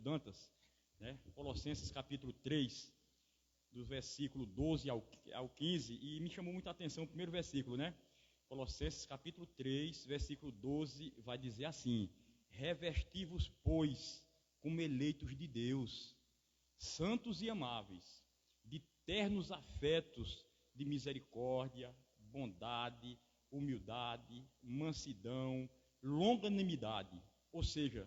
Dantas, né? Colossenses capítulo 3, do versículo 12 ao 15, e me chamou muita atenção o primeiro versículo, né? Colossenses capítulo 3, versículo 12, vai dizer assim: revesti-vos, pois, como eleitos de Deus, santos e amáveis, de ternos afetos de misericórdia, bondade, humildade, mansidão, longanimidade. Ou seja,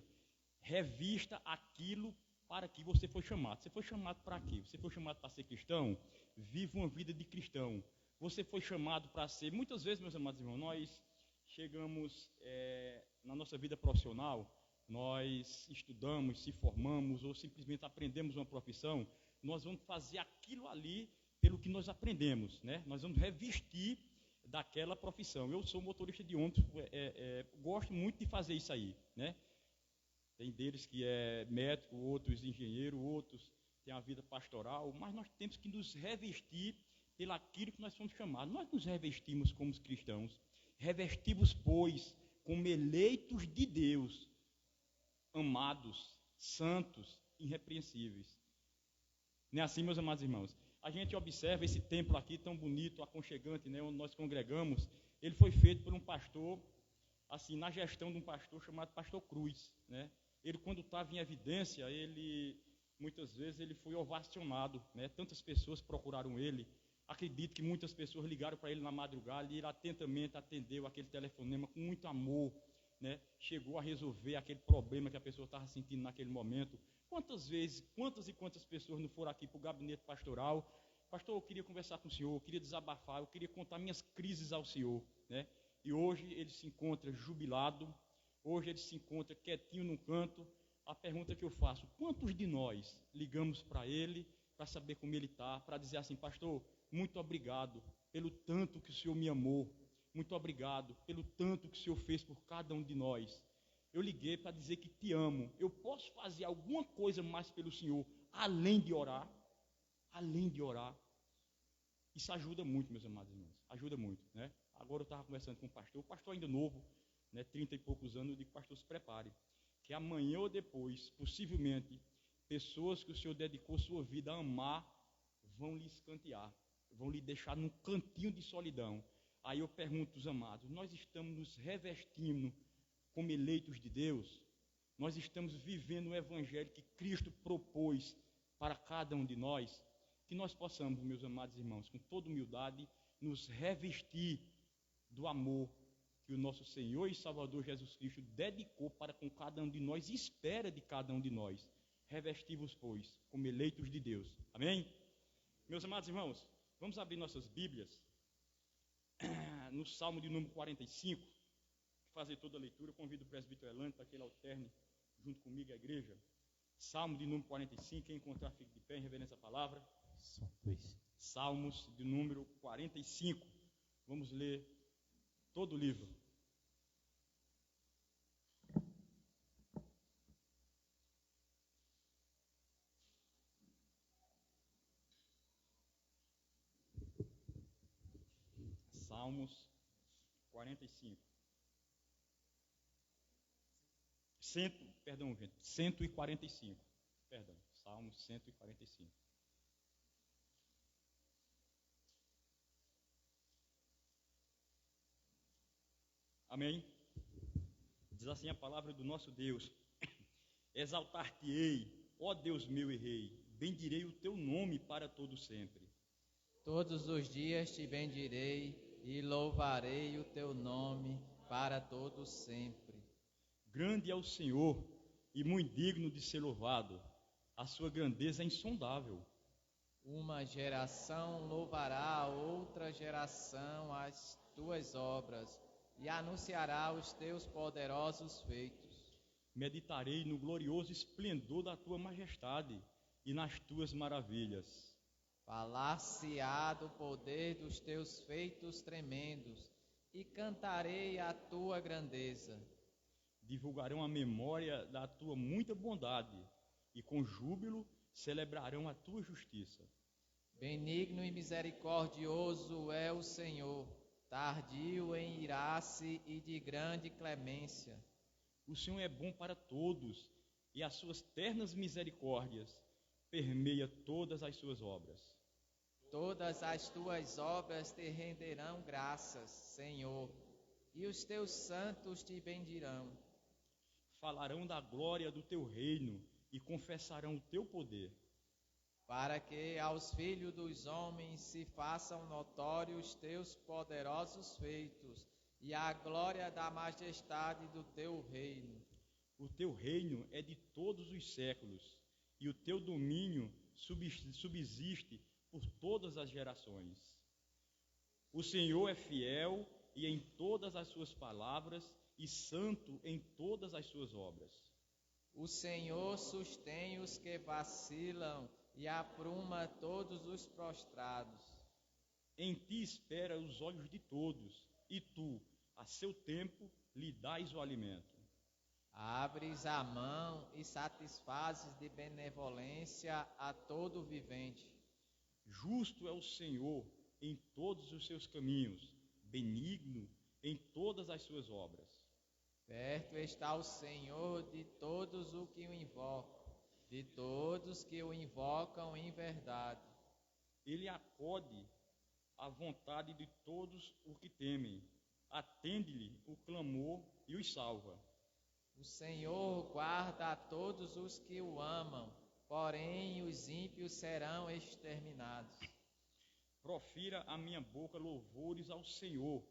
revista aquilo para que você foi chamado. Você foi chamado para quê? Você foi chamado para ser cristão? Viva uma vida de cristão. Você foi chamado para ser... Muitas vezes, meus amados irmãos, nós chegamos na nossa vida profissional, nós estudamos, se formamos ou simplesmente aprendemos uma profissão, nós vamos fazer aquilo ali pelo que nós aprendemos, né? Nós vamos revestir daquela profissão. Eu sou motorista de ônibus, gosto muito de fazer isso aí, né? Tem deles que é médico, outros engenheiro, outros têm a vida pastoral, mas nós temos que nos revestir pelaquilo que nós somos chamados. Nós nos revestimos como cristãos, revestimos, pois, como eleitos de Deus, amados, santos, irrepreensíveis. Não é assim, meus amados irmãos? A gente observa esse templo aqui tão bonito, aconchegante, né, onde nós congregamos. Ele foi feito por um pastor, assim, na gestão de um pastor chamado Pastor Cruz, né? Ele, quando estava em evidência, muitas vezes ele foi ovacionado, né? Tantas pessoas procuraram ele. Acredito que muitas pessoas ligaram para ele na madrugada e ele atentamente atendeu aquele telefonema com muito amor, né? Chegou a resolver aquele problema que a pessoa estava sentindo naquele momento. Quantas e quantas pessoas não foram aqui para o gabinete pastoral? Pastor, eu queria conversar com o senhor, eu queria desabafar, eu queria contar minhas crises ao senhor, né? E hoje ele se encontra jubilado, hoje ele se encontra quietinho num canto. A pergunta que eu faço: quantos de nós ligamos para ele para saber como ele está, para dizer assim: pastor, muito obrigado pelo tanto que o senhor me amou, muito obrigado pelo tanto que o senhor fez por cada um de nós. Eu liguei para dizer que te amo. Eu posso fazer alguma coisa mais pelo senhor, além de orar? Além de orar. Isso ajuda muito, meus amados irmãos, ajuda muito, né? Agora eu estava conversando com o pastor ainda novo, né, 30 e poucos anos. Eu digo: pastor, se prepare, que amanhã ou depois, possivelmente, pessoas que o senhor dedicou sua vida a amar, vão lhe escantear, vão lhe deixar num cantinho de solidão. Aí eu pergunto os amados: nós estamos nos revestindo como eleitos de Deus? Nós estamos vivendo o evangelho que Cristo propôs para cada um de nós? Que nós possamos, meus amados irmãos, com toda humildade, nos revestir do amor que o nosso Senhor e Salvador Jesus Cristo dedicou para com cada um de nós e espera de cada um de nós. Revesti-vos, pois, como eleitos de Deus. Amém? Meus amados irmãos, vamos abrir nossas Bíblias no Salmo de número 45, fazer toda a leitura. Eu convido o presbítero Elano para que ele alterne junto comigo a igreja. Salmo de número 45, quem encontrar fique de pé em reverência à palavra. Salmos de número 45. Vamos ler todo o livro. Salmos 45. 145. Perdão, Salmos 145. Amém? Diz assim a palavra do nosso Deus: exaltar-te-ei, ó Deus meu e Rei, bendirei o teu nome para todo sempre. Todos os dias te bendirei e louvarei o teu nome para todo sempre. Grande é o Senhor e muito digno de ser louvado, a sua grandeza é insondável. Uma geração louvará a outra geração as tuas obras e anunciará os teus poderosos feitos. Meditarei no glorioso esplendor da tua majestade e nas tuas maravilhas. Falar-se-á do poder dos teus feitos tremendos e cantarei a tua grandeza. Divulgarão a memória da tua muita bondade e com júbilo celebrarão a tua justiça. Benigno e misericordioso é o Senhor, tardio em irar-se e de grande clemência. O Senhor é bom para todos e as suas ternas misericórdias permeia todas as suas obras. Todas as tuas obras te renderão graças, Senhor, e os teus santos te bendirão. Falarão da glória do teu reino e confessarão o teu poder. Para que aos filhos dos homens se façam notórios teus poderosos feitos e a glória da majestade do teu reino. O teu reino é de todos os séculos, e o teu domínio subsiste por todas as gerações. O Senhor é fiel e em todas as suas palavras, e santo em todas as suas obras. O Senhor sustém os que vacilam e apruma todos os prostrados. Em ti espera os olhos de todos, e tu, a seu tempo, lhe dás o alimento. Abres a mão e satisfazes de benevolência a todo vivente. Justo é o Senhor em todos os seus caminhos, benigno em todas as suas obras. Perto está o Senhor de todos os que o invocam, de todos que o invocam em verdade. Ele acode à vontade de todos os que temem, atende-lhe o clamor e os salva. O Senhor guarda a todos os que o amam, porém os ímpios serão exterminados. Profira a minha boca louvores ao Senhor,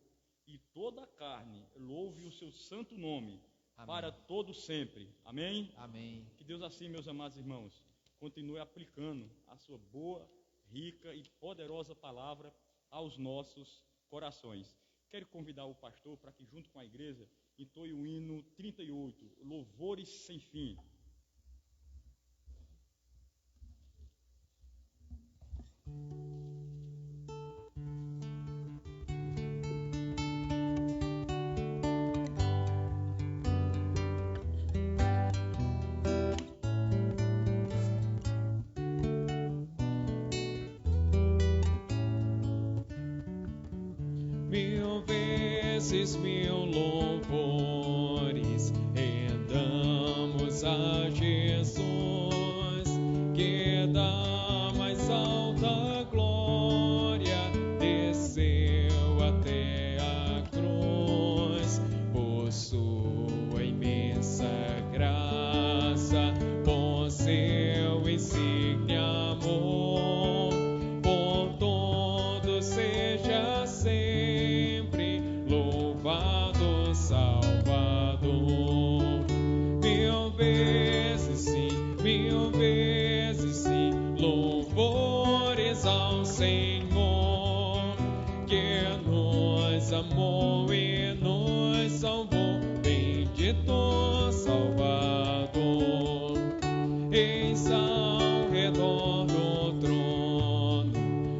e toda a carne louve o seu santo nome, amém, para todo sempre. Amém? Amém. Que Deus assim, meus amados irmãos, continue aplicando a sua boa, rica e poderosa palavra aos nossos corações. Quero convidar o pastor para que, junto com a igreja, entoie o hino 38, Louvores Sem Fim. Mil louvores rendamos a Jesus, que da mais alta glória desceu até a cruz, por sua imensa graça, por seu insigne amor, por todo seja sempre louvado Salvador. Mil vezes sim, louvores ao Senhor, que nos amou e nos salvou, bendito Salvador. Eis ao redor do trono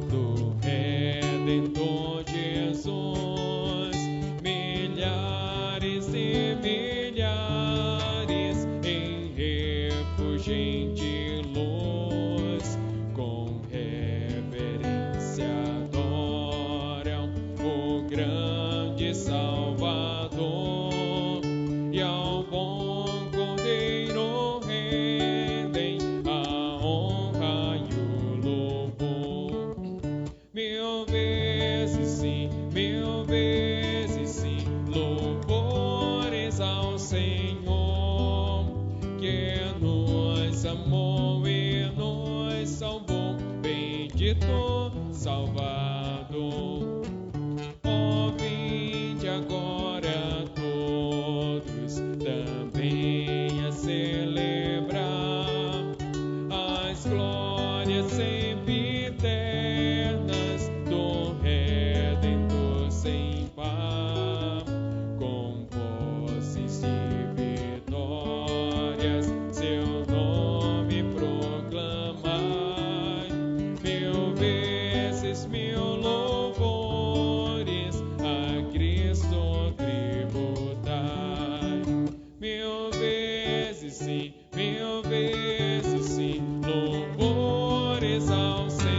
do Redentor Jesus, milhares e milhares em refulgente luz, com reverência adoram o grande Salvador, e ao bom Cordeiro rendem a honra e o louvor. Mil vezes sim, louvores ao Senhor, que nos amou e nos salvou, bendito Salvador. Ó, vinde agora todos também a celebrar as glórias sempre eternas do Redentor sem par, com vozes de vitórias seu nome proclamai. Mil louvores a Cristo tributai. Mil vezes sim, louvores ao Senhor,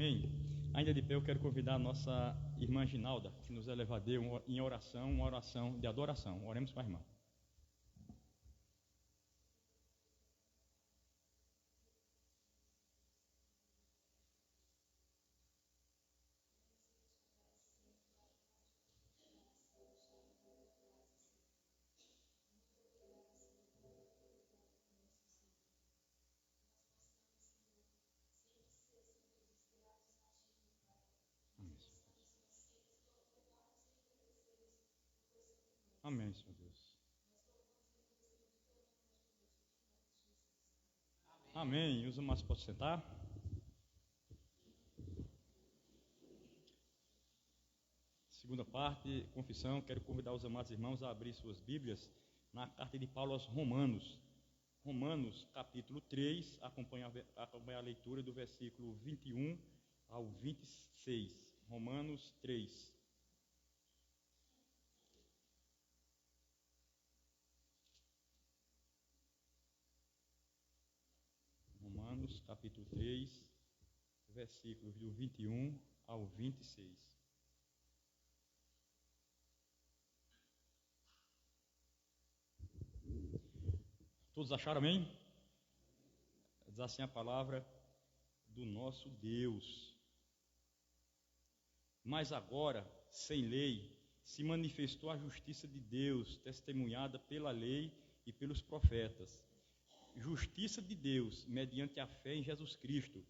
Amém? Ainda de pé, eu quero convidar a nossa irmã Ginalda, que nos elevadeu em oração, uma oração de adoração. Oremos com a irmã. Amém, Senhor Deus. Amém. Os amados podem sentar. Segunda parte, confissão. Quero convidar os amados irmãos a abrir suas Bíblias na carta de Paulo aos Romanos. Romanos, capítulo 3, acompanha a leitura do versículo 21 ao 26. Romanos 3. Romanos, capítulo 3, versículos do 21 ao 26. Todos acharam, amém? Diz assim a palavra do nosso Deus. Mas agora, sem lei, se manifestou a justiça de Deus, testemunhada pela lei e pelos profetas. Justiça de Deus, mediante a fé em Jesus Cristo,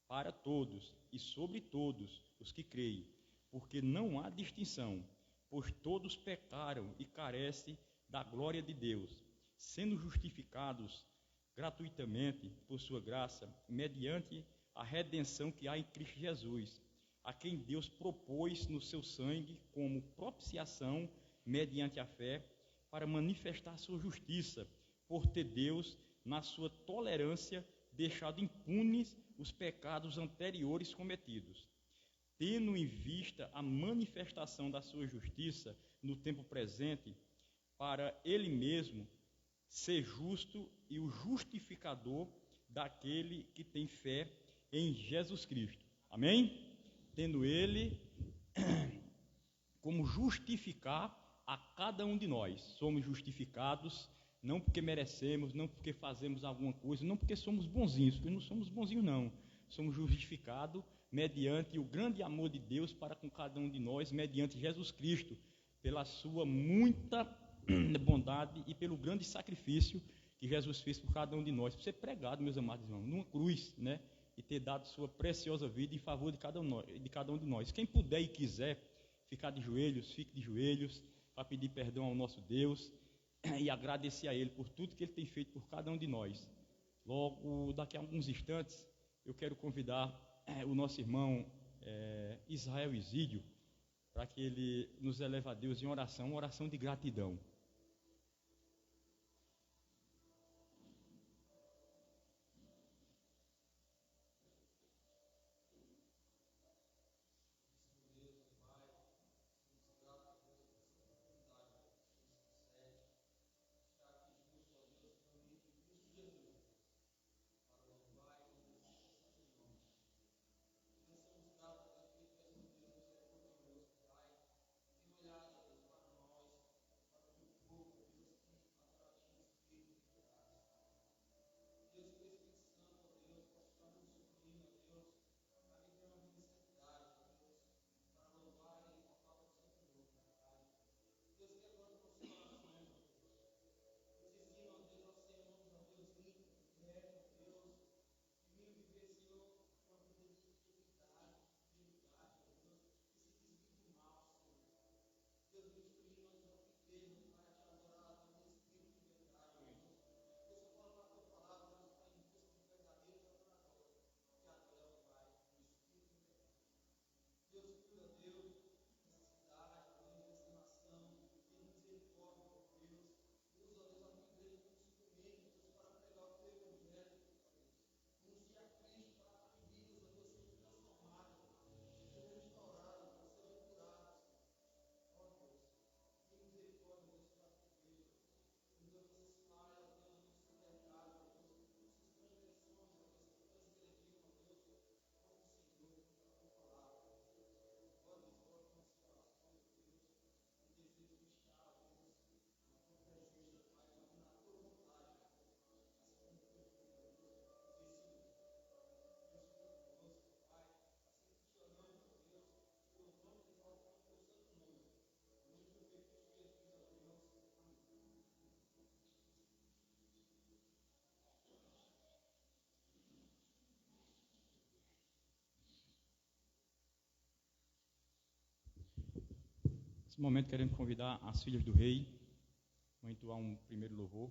para todos e sobre todos os que creem, porque não há distinção, pois todos pecaram e carecem da glória de Deus, sendo justificados gratuitamente por sua graça, mediante a redenção que há em Cristo Jesus, a quem Deus propôs no seu sangue como propiciação mediante a fé, para manifestar sua justiça, por ter Deus, na sua tolerância, deixado impunes os pecados anteriores cometidos, tendo em vista a manifestação da sua justiça no tempo presente, para ele mesmo ser justo e o justificador daquele que tem fé em Jesus Cristo. Amém? Tendo ele como justificar a cada um de nós. Somos justificados não porque merecemos, não porque fazemos alguma coisa, não porque somos bonzinhos, porque não somos bonzinhos não. Somos justificados mediante o grande amor de Deus para com cada um de nós, mediante Jesus Cristo, pela sua muita bondade e pelo grande sacrifício que Jesus fez por cada um de nós, por ser pregado, meus amados irmãos, numa cruz, né? E ter dado sua preciosa vida em favor de cada um de nós. Quem puder e quiser ficar de joelhos, fique de joelhos, para pedir perdão ao nosso Deus e agradecer a Ele por tudo que Ele tem feito por cada um de nós. Logo, daqui a alguns instantes, eu quero convidar o nosso irmão Israel Isídio, para que ele nos eleve a Deus em oração, uma oração de gratidão. Nesse momento queremos convidar as filhas do rei. Vamos entoar um primeiro louvor.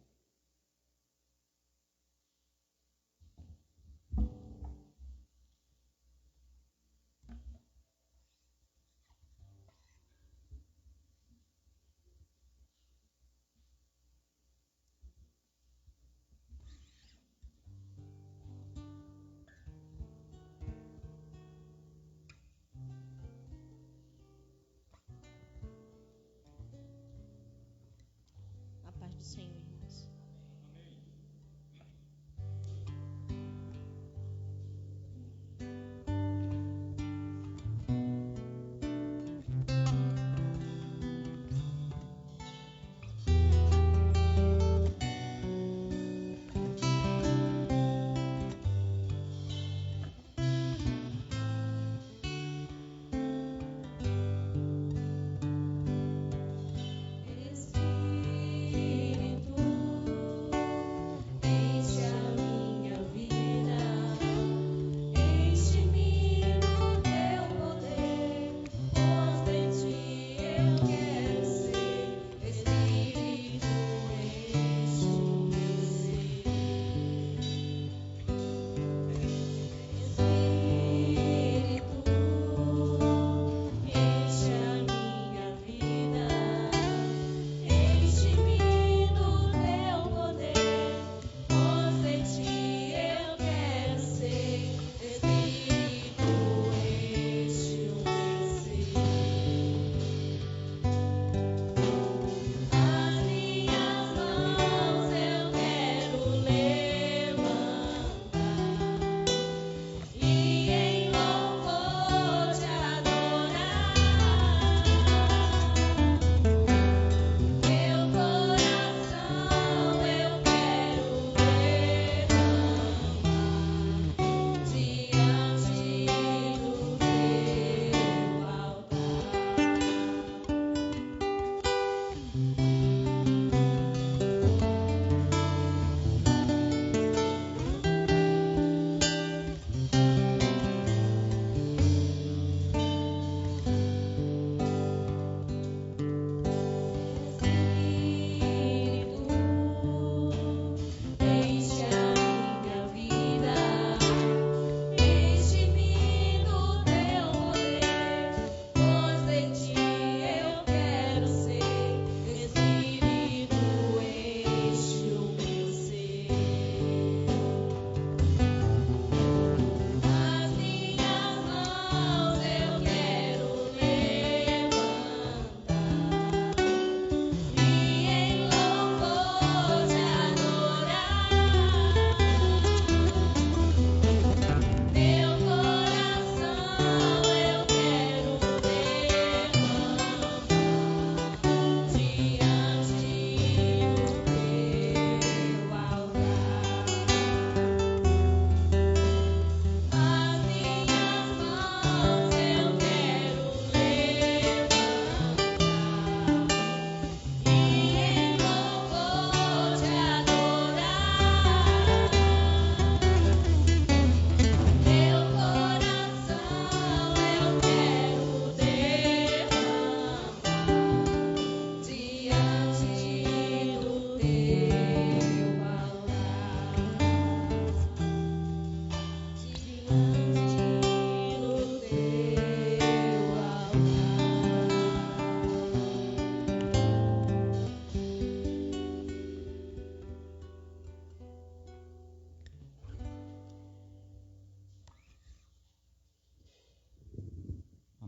A paz do Senhor, irmãos.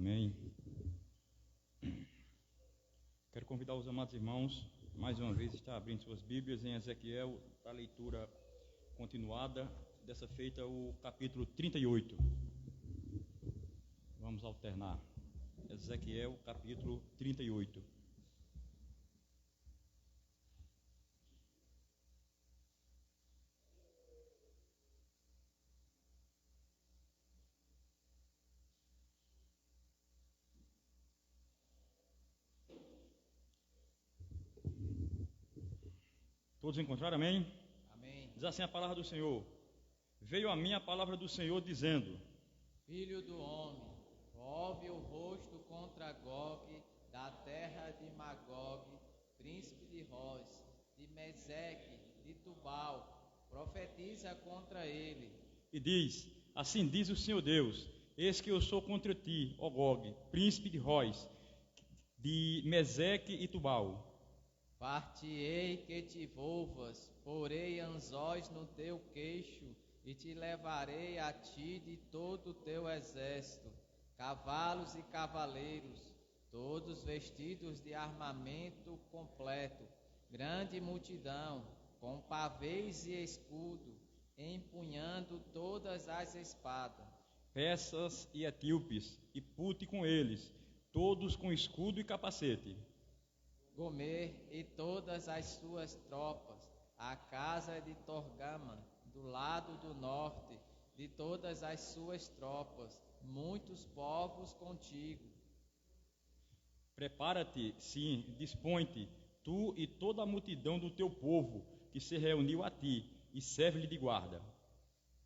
Amém. Quero convidar os amados irmãos, mais uma vez, a estar abrindo suas Bíblias em Ezequiel, para a leitura continuada, dessa feita o capítulo 38. Vamos alternar. Ezequiel, capítulo 38. Todos encontraram, amém? Amém. Diz assim a palavra do Senhor: veio a mim a palavra do Senhor dizendo: Filho do homem, volve o rosto contra Gog da terra de Magog, príncipe de Roz, de Meseque, de Tubal, profetiza contra ele. E diz: Assim diz o Senhor Deus: Eis que eu sou contra ti, ó Gog, príncipe de Roz, de Meseque e Tubal. Far-te-ei que te volvas, porei anzóis no teu queixo, e te levarei a ti de todo o teu exército, cavalos e cavaleiros, todos vestidos de armamento completo, grande multidão, com pavês e escudo, empunhando todas as espadas. Persas e etíopes, e Pute com eles, todos com escudo e capacete. Gomer e todas as suas tropas, a casa de Torgama, do lado do norte, de todas as suas tropas, muitos povos contigo. Prepara-te, sim, dispõe-te, tu e toda a multidão do teu povo, que se reuniu a ti, e serve-lhe de guarda.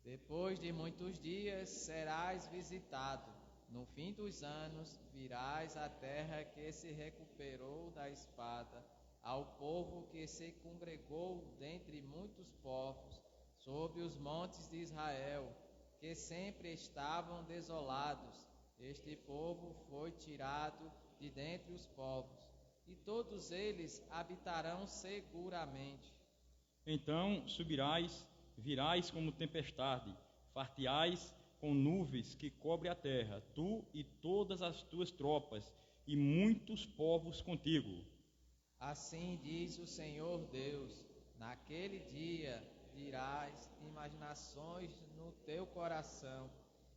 Depois de muitos dias serás visitado. No fim dos anos virás à terra que se recuperou da espada, ao povo que se congregou dentre muitos povos, sob os montes de Israel, que sempre estavam desolados. Este povo foi tirado de dentre os povos, e todos eles habitarão seguramente. Então subirás, virás como tempestade, farteais com nuvens que cobre a terra, tu e todas as tuas tropas, e muitos povos contigo. Assim diz o Senhor Deus: naquele dia dirás imaginações no teu coração,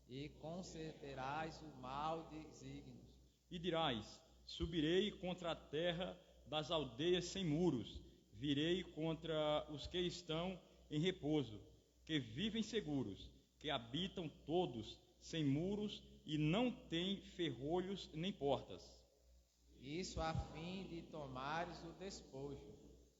e conceberás o mal desígnios. E dirás: subirei contra a terra das aldeias sem muros, virei contra os que estão em repouso, que vivem seguros, que habitam todos sem muros e não têm ferrolhos nem portas. Isso a fim de tomares o despojo,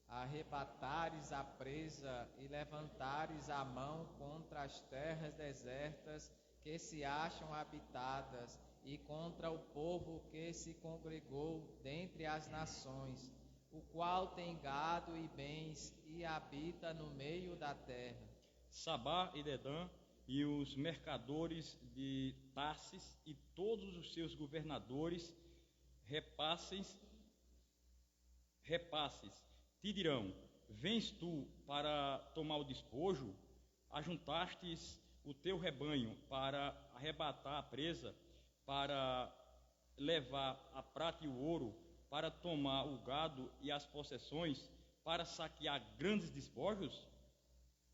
arrebatares a presa e levantares a mão contra as terras desertas que se acham habitadas, e contra o povo que se congregou dentre as nações, o qual tem gado e bens e habita no meio da terra. Sabá e Dedã e os mercadores de Tarsis e todos os seus governadores repasses te dirão: vens tu para tomar o despojo? Ajuntastes o teu rebanho para arrebatar a presa, para levar a prata e o ouro, para tomar o gado e as possessões, para saquear grandes despojos?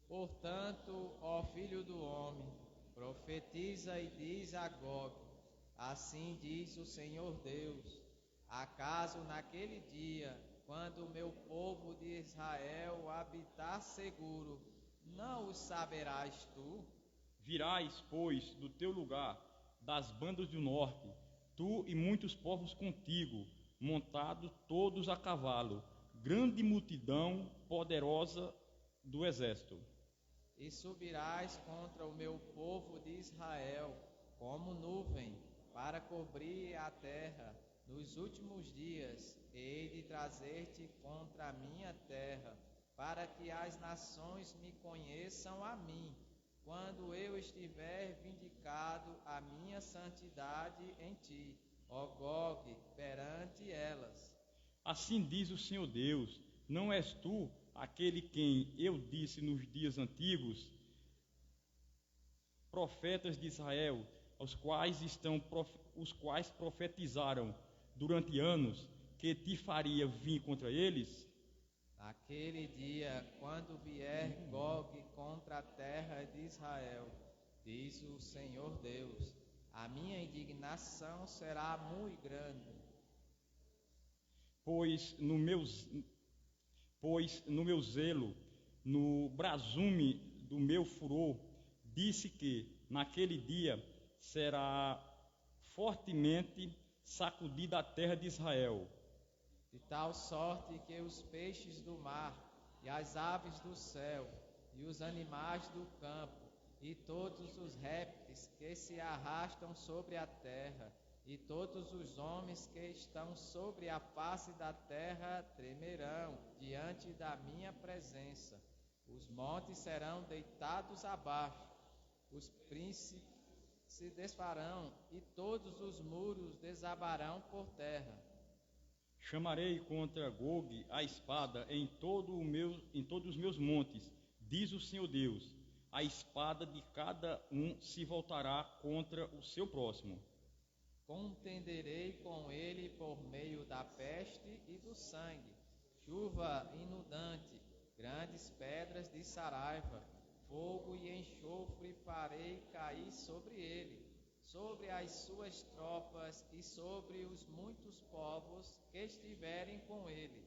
Portanto, ó filho do homem, profetiza e diz a Gog: assim diz o Senhor Deus: acaso naquele dia, quando o meu povo de Israel habitar seguro, não o saberás tu? Virás, pois, do teu lugar, das bandas do norte, tu e muitos povos contigo, montados todos a cavalo, grande multidão poderosa do exército. E subirás contra o meu povo de Israel, como nuvem, para cobrir a terra. Nos últimos dias, hei de trazer-te contra a minha terra, para que as nações me conheçam a mim, quando eu estiver vindicado a minha santidade em ti, ó Gog, perante elas. Assim diz o Senhor Deus: não és tu aquele quem eu disse nos dias antigos, profetas de Israel, os quais profetizaram durante anos, que te faria vir contra eles? Naquele dia, quando vier Gog contra a terra de Israel, diz o Senhor Deus, a minha indignação será muito grande. Pois no meu zelo, no brasume do meu furor, disse que naquele dia será fortemente sacudida a terra de Israel, de tal sorte que os peixes do mar, e as aves do céu, e os animais do campo, e todos os répteis que se arrastam sobre a terra, e todos os homens que estão sobre a face da terra tremerão diante da minha presença. Os montes serão deitados abaixo, os príncipes se desfarão e todos os muros desabarão por terra. Chamarei contra Gog a espada em todos os meus montes, diz o Senhor Deus. A espada de cada um se voltará contra o seu próximo. Contenderei com ele por meio da peste e do sangue, chuva inundante, grandes pedras de saraiva, fogo e enxofre farei cair sobre ele, sobre as suas tropas e sobre os muitos povos que estiverem com ele.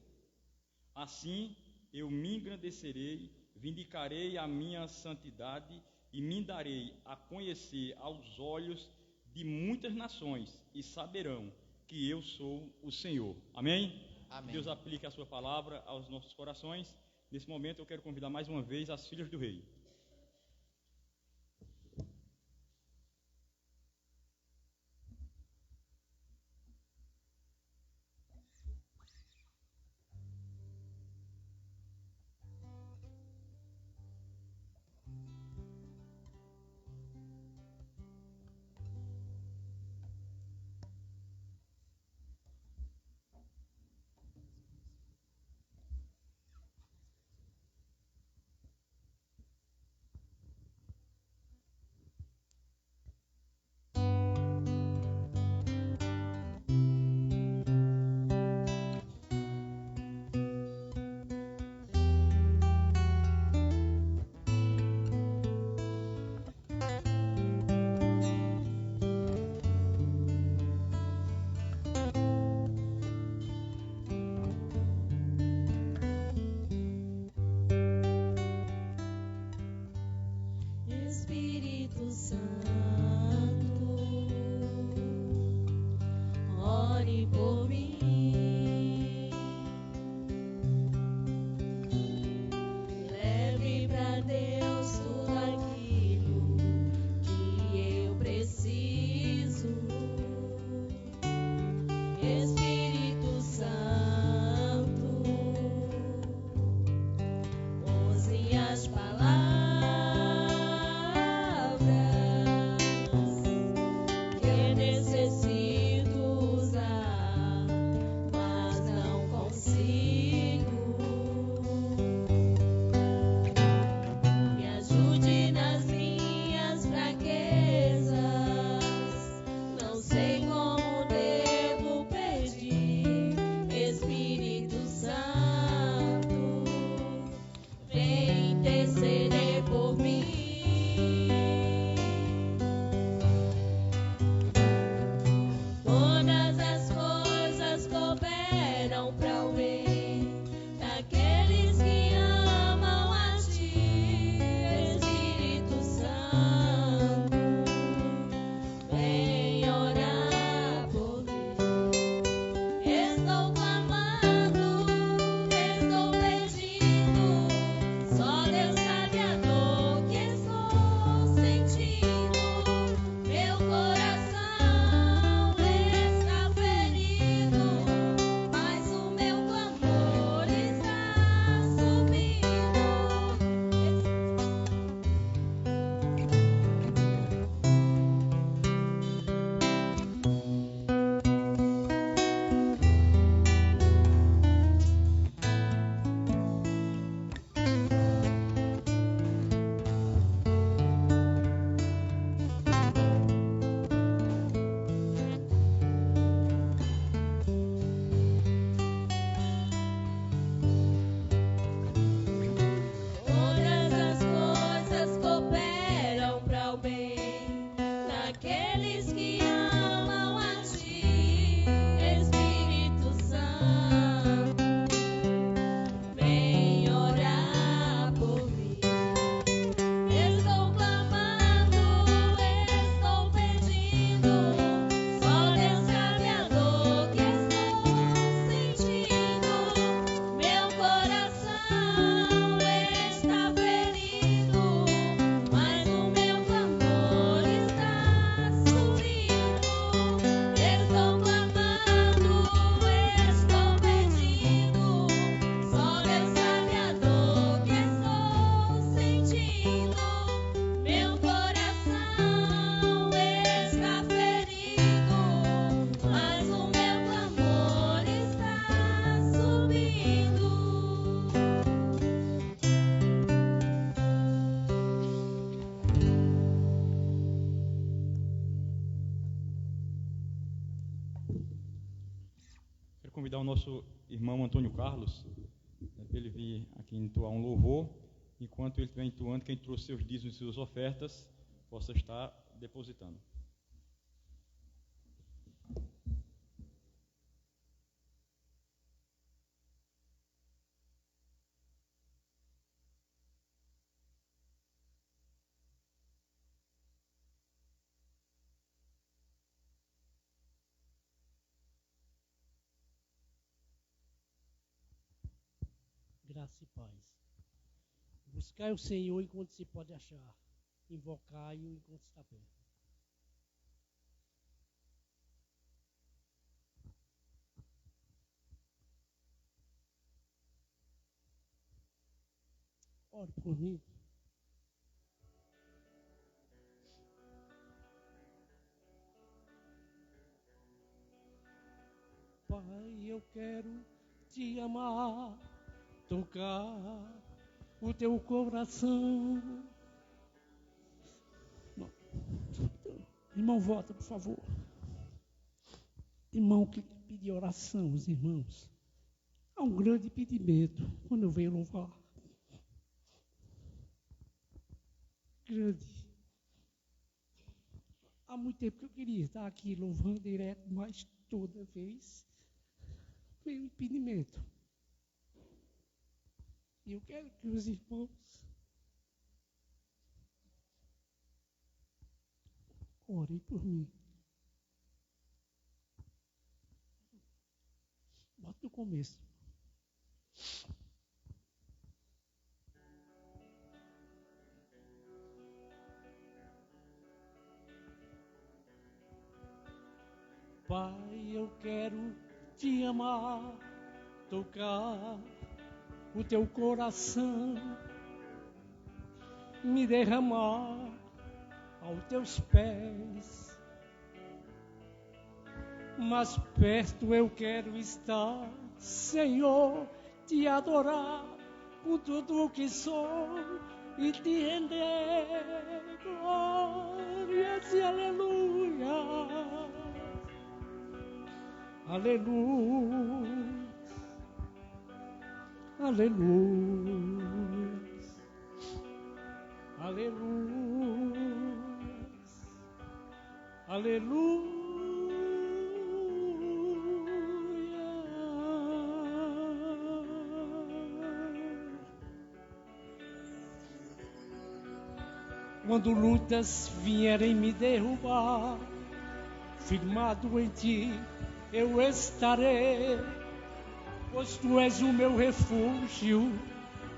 Assim eu me engrandecerei, vindicarei a minha santidade e me darei a conhecer aos olhos de muitas nações e saberão que eu sou o Senhor. Amém? Amém. Deus aplique a sua palavra aos nossos corações. Nesse momento eu quero convidar mais uma vez as filhas do rei. convidar o nosso irmão Antônio Carlos, para ele vir aqui entoar um louvor. Enquanto ele estiver entoando, quem trouxe seus dízimos e suas ofertas, possa estar depositando. Graça e paz. Buscai o Senhor enquanto se pode achar. Invocai-o enquanto está perto. Ore por mim. Pai, eu quero te amar, tocar o teu coração. Não. Irmão, volta, por favor. Irmão, que pedir oração, os irmãos. Há um grande impedimento quando eu venho louvar. Grande. Há muito tempo que eu queria estar aqui louvando direto, mas toda vez veio um impedimento. E eu quero que os irmãos orem por mim. Bota no começo. Pai, eu quero te amar, tocar o teu coração, me derramar aos teus pés. Mas perto eu quero estar, Senhor, te adorar com tudo o que sou e te render glórias e aleluia. Aleluia. Aleluia, aleluia, aleluia. Quando lutas vierem me derrubar, firmado em ti eu estarei. Pois tu és o meu refúgio,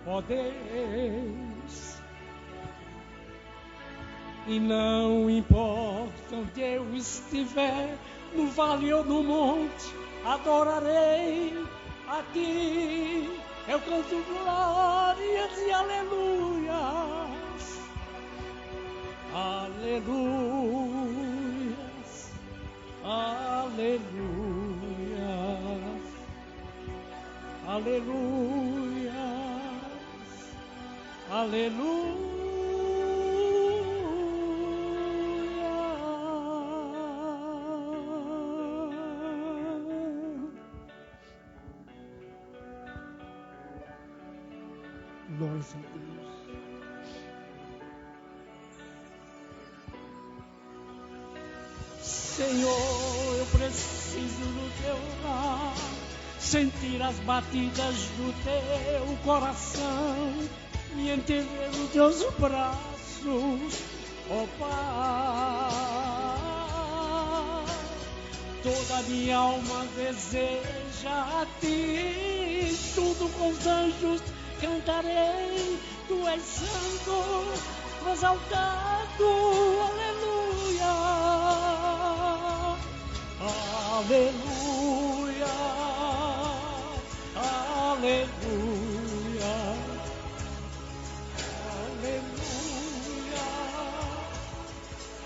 ó Deus. E não importa onde eu estiver, no vale ou no monte, adorarei a ti. Eu canto glórias e aleluias. Aleluias, aleluias. Aleluia, aleluia. Glórias a Deus. Senhor, eu preciso do teu lar. Sentir as batidas do teu coração, me entender nos teus braços, ó Pai. Toda minha alma deseja a ti, tudo com os anjos cantarei. Tu és santo, exaltado, aleluia, aleluia. Aleluia, aleluia,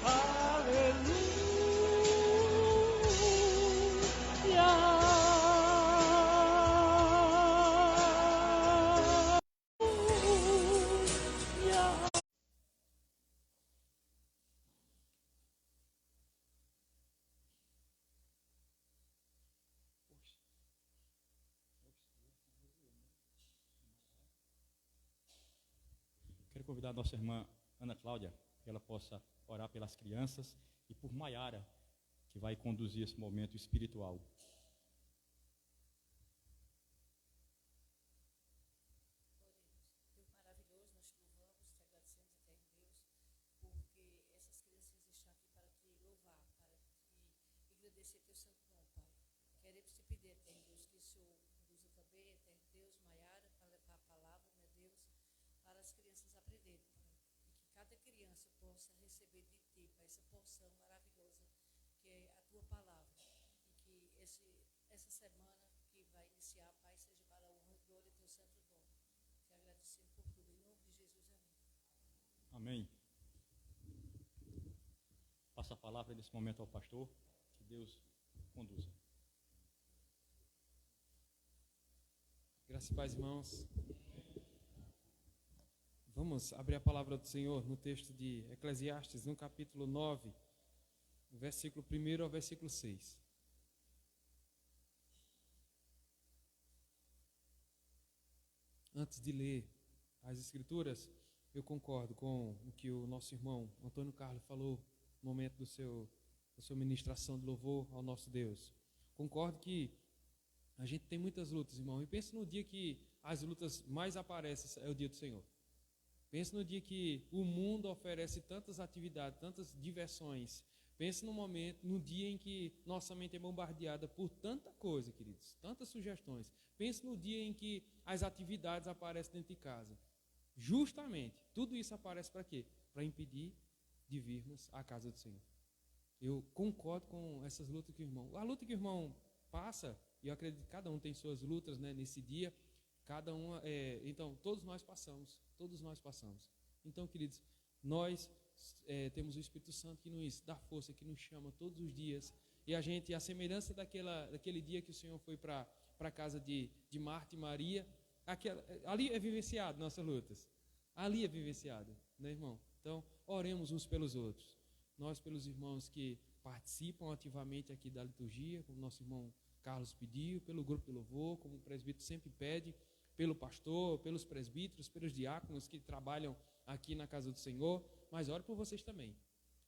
aleluia. Quero convidar a nossa irmã Ana Cláudia, que ela possa orar pelas crianças e por Maiara, que vai conduzir esse momento espiritual. Deus maravilhoso, nós te louvamos, te agradecemos eterno Deus, porque essas crianças estão aqui para te louvar, para te agradecer teu santo nome, Pai. Queremos te pedir, eterno Deus, que o Senhor conduza também, eterno Deus, Maiara, para levar a palavra, meu Deus, para as crianças aprenderem, Pai. E que cada criança possa receber de ti, Pai, essa porção maravilhosa que é a tua palavra. E que essa semana que vai iniciar, Pai, seja para a honra e glória do teu santo nome. Te agradecendo por tudo. Em nome de Jesus, amém. Amém. Passa a palavra nesse momento ao pastor, que Deus conduza. Graças e paz, irmãos. Vamos abrir a palavra do Senhor no texto de Eclesiastes, no capítulo 9, versículo 1 ao versículo 6. Antes de ler as Escrituras, eu concordo com o que o nosso irmão Antônio Carlos falou no momento da sua ministração de louvor ao nosso Deus. Concordo que a gente tem muitas lutas, irmão, e pense no dia que as lutas mais aparecem, é o dia do Senhor. Pense no dia que o mundo oferece tantas atividades, tantas diversões. Pense no dia em que nossa mente é bombardeada por tanta coisa, queridos, tantas sugestões. Pense no dia em que as atividades aparecem dentro de casa. Justamente, tudo isso aparece para quê? Para impedir de virmos à casa do Senhor. Eu concordo com essas lutas que o irmão... A luta que o irmão passa, e eu acredito que cada um tem suas lutas, né, nesse dia, cada uma... então, todos nós passamos. Então, queridos, nós temos o Espírito Santo que nos dá força, que nos chama todos os dias. E a semelhança daquele dia que o Senhor foi para a casa de Marta e Maria, ali é vivenciado nossas lutas. Ali é vivenciado, né, irmão? Então, oremos uns pelos outros. Nós pelos irmãos que participam ativamente aqui da liturgia, como nosso irmão Carlos pediu, pelo grupo de louvor, como o presbítero sempre pede, pelo pastor, pelos presbíteros, pelos diáconos que trabalham aqui na casa do Senhor, mas ore por vocês também,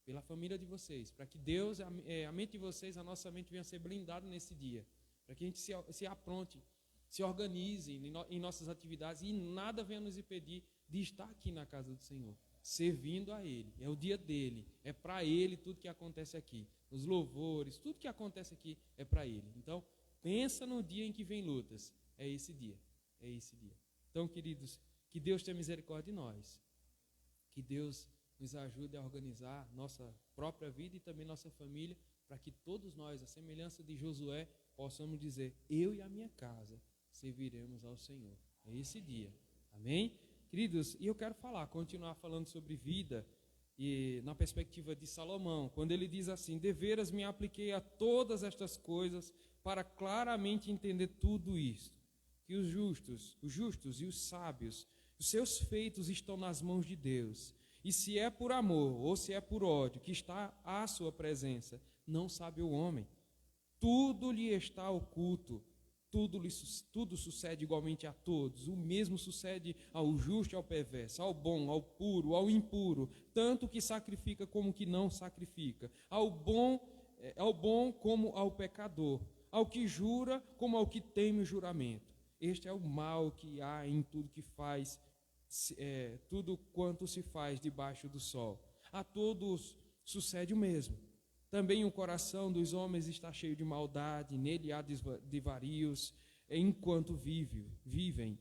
pela família de vocês, para que Deus, a mente de vocês, a nossa mente venha a ser blindada nesse dia, para que a gente se apronte, se organize em nossas atividades e nada venha nos impedir de estar aqui na casa do Senhor, servindo a Ele. É o dia dEle, é para Ele tudo que acontece aqui, os louvores, tudo que acontece aqui é para Ele. Então, pensa no dia em que vem lutas, é esse dia. Então, queridos, que Deus tenha misericórdia de nós, que Deus nos ajude a organizar nossa própria vida e também nossa família, para que todos nós, a semelhança de Josué, possamos dizer: eu e a minha casa serviremos ao Senhor. É esse dia, amém? Queridos, e eu quero continuar falando sobre vida, e na perspectiva de Salomão, quando ele diz assim: deveras me apliquei a todas estas coisas para claramente entender tudo isto, que os justos e os sábios, os seus feitos estão nas mãos de Deus, e se é por amor ou se é por ódio que está à sua presença, não sabe o homem. Tudo lhe está oculto, tudo sucede igualmente a todos, o mesmo sucede ao justo e ao perverso, ao bom, ao puro, ao impuro, tanto que sacrifica como que não sacrifica, ao bom como ao pecador, ao que jura como ao que teme o juramento. Este é o mal que há em tudo que faz, tudo quanto se faz debaixo do sol. A todos sucede o mesmo. Também o coração dos homens está cheio de maldade, nele há desvarios, enquanto vivem.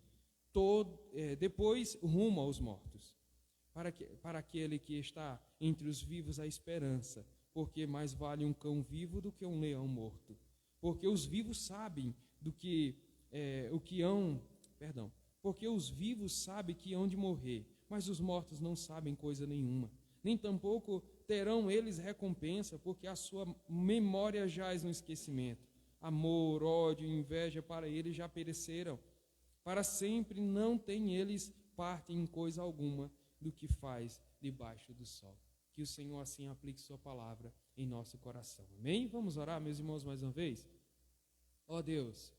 Depois rumo aos mortos. Para aquele que está entre os vivos a esperança, porque mais vale um cão vivo do que um leão morto. Porque os vivos sabem porque os vivos sabem que hão de morrer, mas os mortos não sabem coisa nenhuma. Nem tampouco terão eles recompensa, porque a sua memória jaz no esquecimento. Amor, ódio, inveja para eles já pereceram. Para sempre não têm eles parte em coisa alguma do que faz debaixo do sol. Que o Senhor assim aplique sua palavra em nosso coração. Amém? Vamos orar, meus irmãos, mais uma vez? Ó Deus,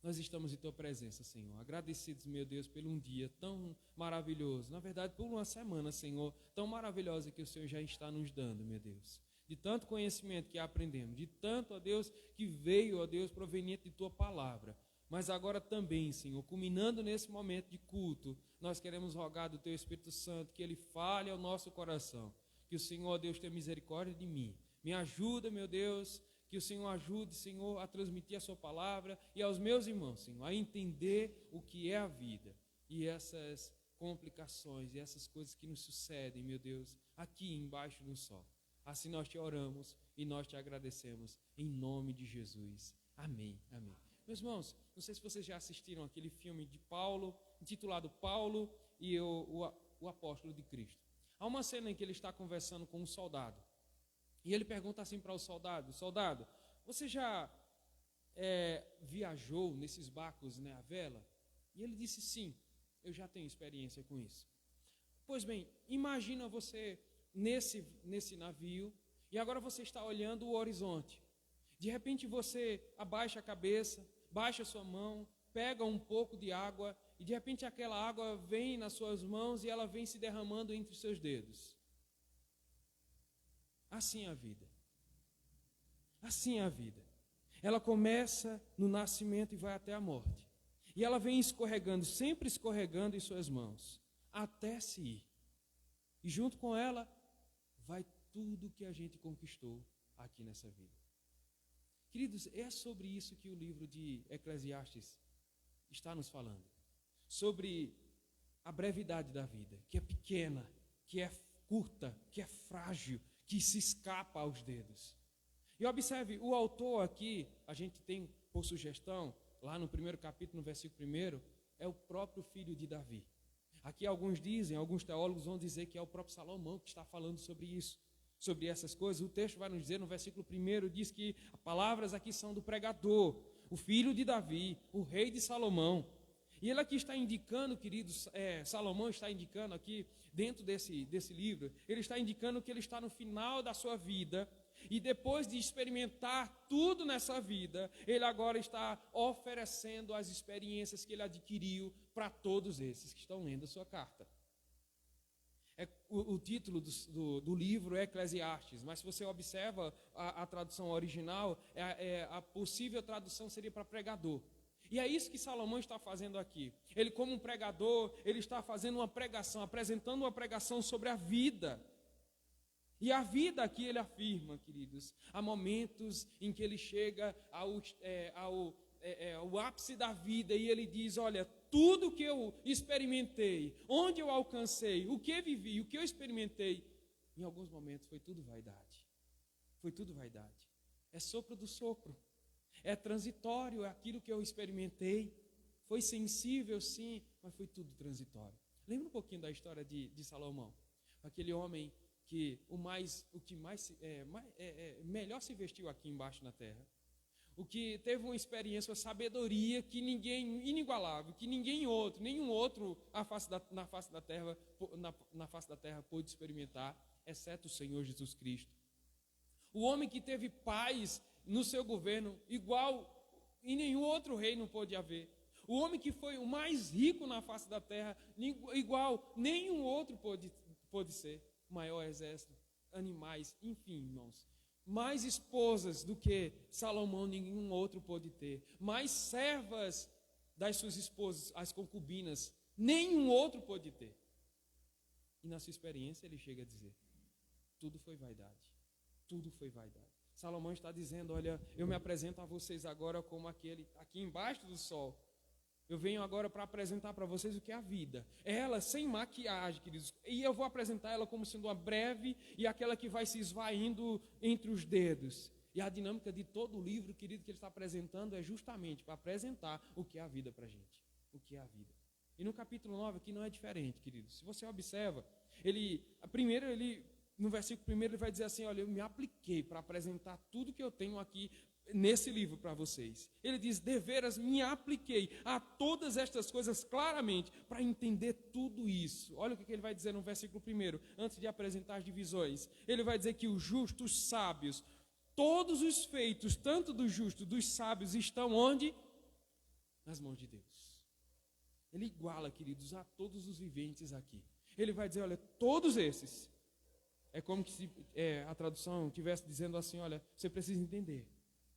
nós estamos em Tua presença, Senhor. Agradecidos, meu Deus, por um dia tão maravilhoso. Na verdade, por uma semana, Senhor, tão maravilhosa que o Senhor já está nos dando, meu Deus. De tanto conhecimento que aprendemos, de tanto, ó Deus, que veio, ó Deus, proveniente de Tua palavra. Mas agora também, Senhor, culminando nesse momento de culto, nós queremos rogar do Teu Espírito Santo que Ele fale ao nosso coração. Que o Senhor, ó Deus, tenha misericórdia de mim. Me ajuda, meu Deus, que o Senhor ajude, Senhor, a transmitir a Sua palavra e aos meus irmãos, Senhor, a entender o que é a vida e essas complicações e essas coisas que nos sucedem, meu Deus, aqui embaixo do sol. Assim nós te oramos e nós te agradecemos em nome de Jesus. Amém, amém. Meus irmãos, não sei se vocês já assistiram aquele filme de Paulo, intitulado Paulo e o Apóstolo de Cristo. Há uma cena em que ele está conversando com um soldado. E ele pergunta assim para o soldado: soldado, você já viajou nesses barcos, né, a vela? E ele disse: sim, eu já tenho experiência com isso. Pois bem, imagina você nesse navio e agora você está olhando o horizonte. De repente você abaixa a cabeça, baixa a sua mão, pega um pouco de água e de repente aquela água vem nas suas mãos e ela vem se derramando entre os seus dedos. Assim é a vida. Assim é a vida. Ela começa no nascimento e vai até a morte. E ela vem escorregando, sempre escorregando em suas mãos, até se ir. E junto com ela vai tudo que a gente conquistou aqui nessa vida. Queridos, é sobre isso que o livro de Eclesiastes está nos falando. Sobre a brevidade da vida, que é pequena, que é curta, que é frágil, que se escapa aos dedos. E observe, o autor aqui, a gente tem por sugestão, lá no primeiro capítulo, no versículo 1, é o próprio filho de Davi. Aqui alguns teólogos vão dizer que é o próprio Salomão que está falando sobre isso, sobre essas coisas. O texto vai nos dizer, no versículo 1, diz que as palavras aqui são do pregador, o filho de Davi, o rei de Salomão. E ele aqui está indicando, queridos, Salomão está indicando aqui, dentro desse livro, ele está indicando que ele está no final da sua vida, e depois de experimentar tudo nessa vida, ele agora está oferecendo as experiências que ele adquiriu para todos esses que estão lendo a sua carta. O título do livro é Eclesiastes, mas se você observa a tradução original, a possível tradução seria para pregador. E é isso que Salomão está fazendo aqui. Ele, como um pregador, ele está fazendo uma pregação, apresentando uma pregação sobre a vida. E a vida aqui ele afirma, queridos, há momentos em que ele chega ao ápice da vida e ele diz: olha, tudo que eu experimentei, onde eu alcancei, o que vivi, o que eu experimentei, em alguns momentos foi tudo vaidade. Foi tudo vaidade. É sopro do sopro. É transitório, é aquilo que eu experimentei. Foi sensível, sim, mas foi tudo transitório. Lembra um pouquinho da história de Salomão? Aquele homem que melhor se vestiu aqui embaixo na terra. O que teve uma experiência, uma sabedoria que ninguém, inigualável, que nenhum outro na face da terra pôde experimentar, exceto o Senhor Jesus Cristo. O homem que teve paz no seu governo, igual em nenhum outro rei não pôde haver. O homem que foi o mais rico na face da terra, igual nenhum outro pôde ser. Maior exército, animais, enfim, irmãos. Mais esposas do que Salomão nenhum outro pôde ter. Mais servas das suas esposas, as concubinas, nenhum outro pôde ter. E na sua experiência ele chega a dizer: tudo foi vaidade. Tudo foi vaidade. Salomão está dizendo: olha, eu me apresento a vocês agora como aquele aqui embaixo do sol. Eu venho agora para apresentar para vocês o que é a vida. Ela sem maquiagem, queridos. E eu vou apresentar ela como sendo uma breve e aquela que vai se esvaindo entre os dedos. E a dinâmica de todo o livro, querido, que ele está apresentando é justamente para apresentar o que é a vida para a gente. O que é a vida. E no capítulo 9 aqui não é diferente, queridos. Se você observa, no versículo 1 ele vai dizer assim: olha, eu me apliquei para apresentar tudo que eu tenho aqui nesse livro para vocês. Ele diz: deveras me apliquei a todas estas coisas claramente para entender tudo isso. Olha o que ele vai dizer no versículo 1, antes de apresentar as divisões. Ele vai dizer que os justos, os sábios, todos os feitos, tanto dos justos, dos sábios, estão onde? nas mãos de Deus. Ele iguala, queridos, a todos os viventes aqui. Ele vai dizer, olha, todos esses. É como se a tradução estivesse dizendo assim, olha, você precisa entender,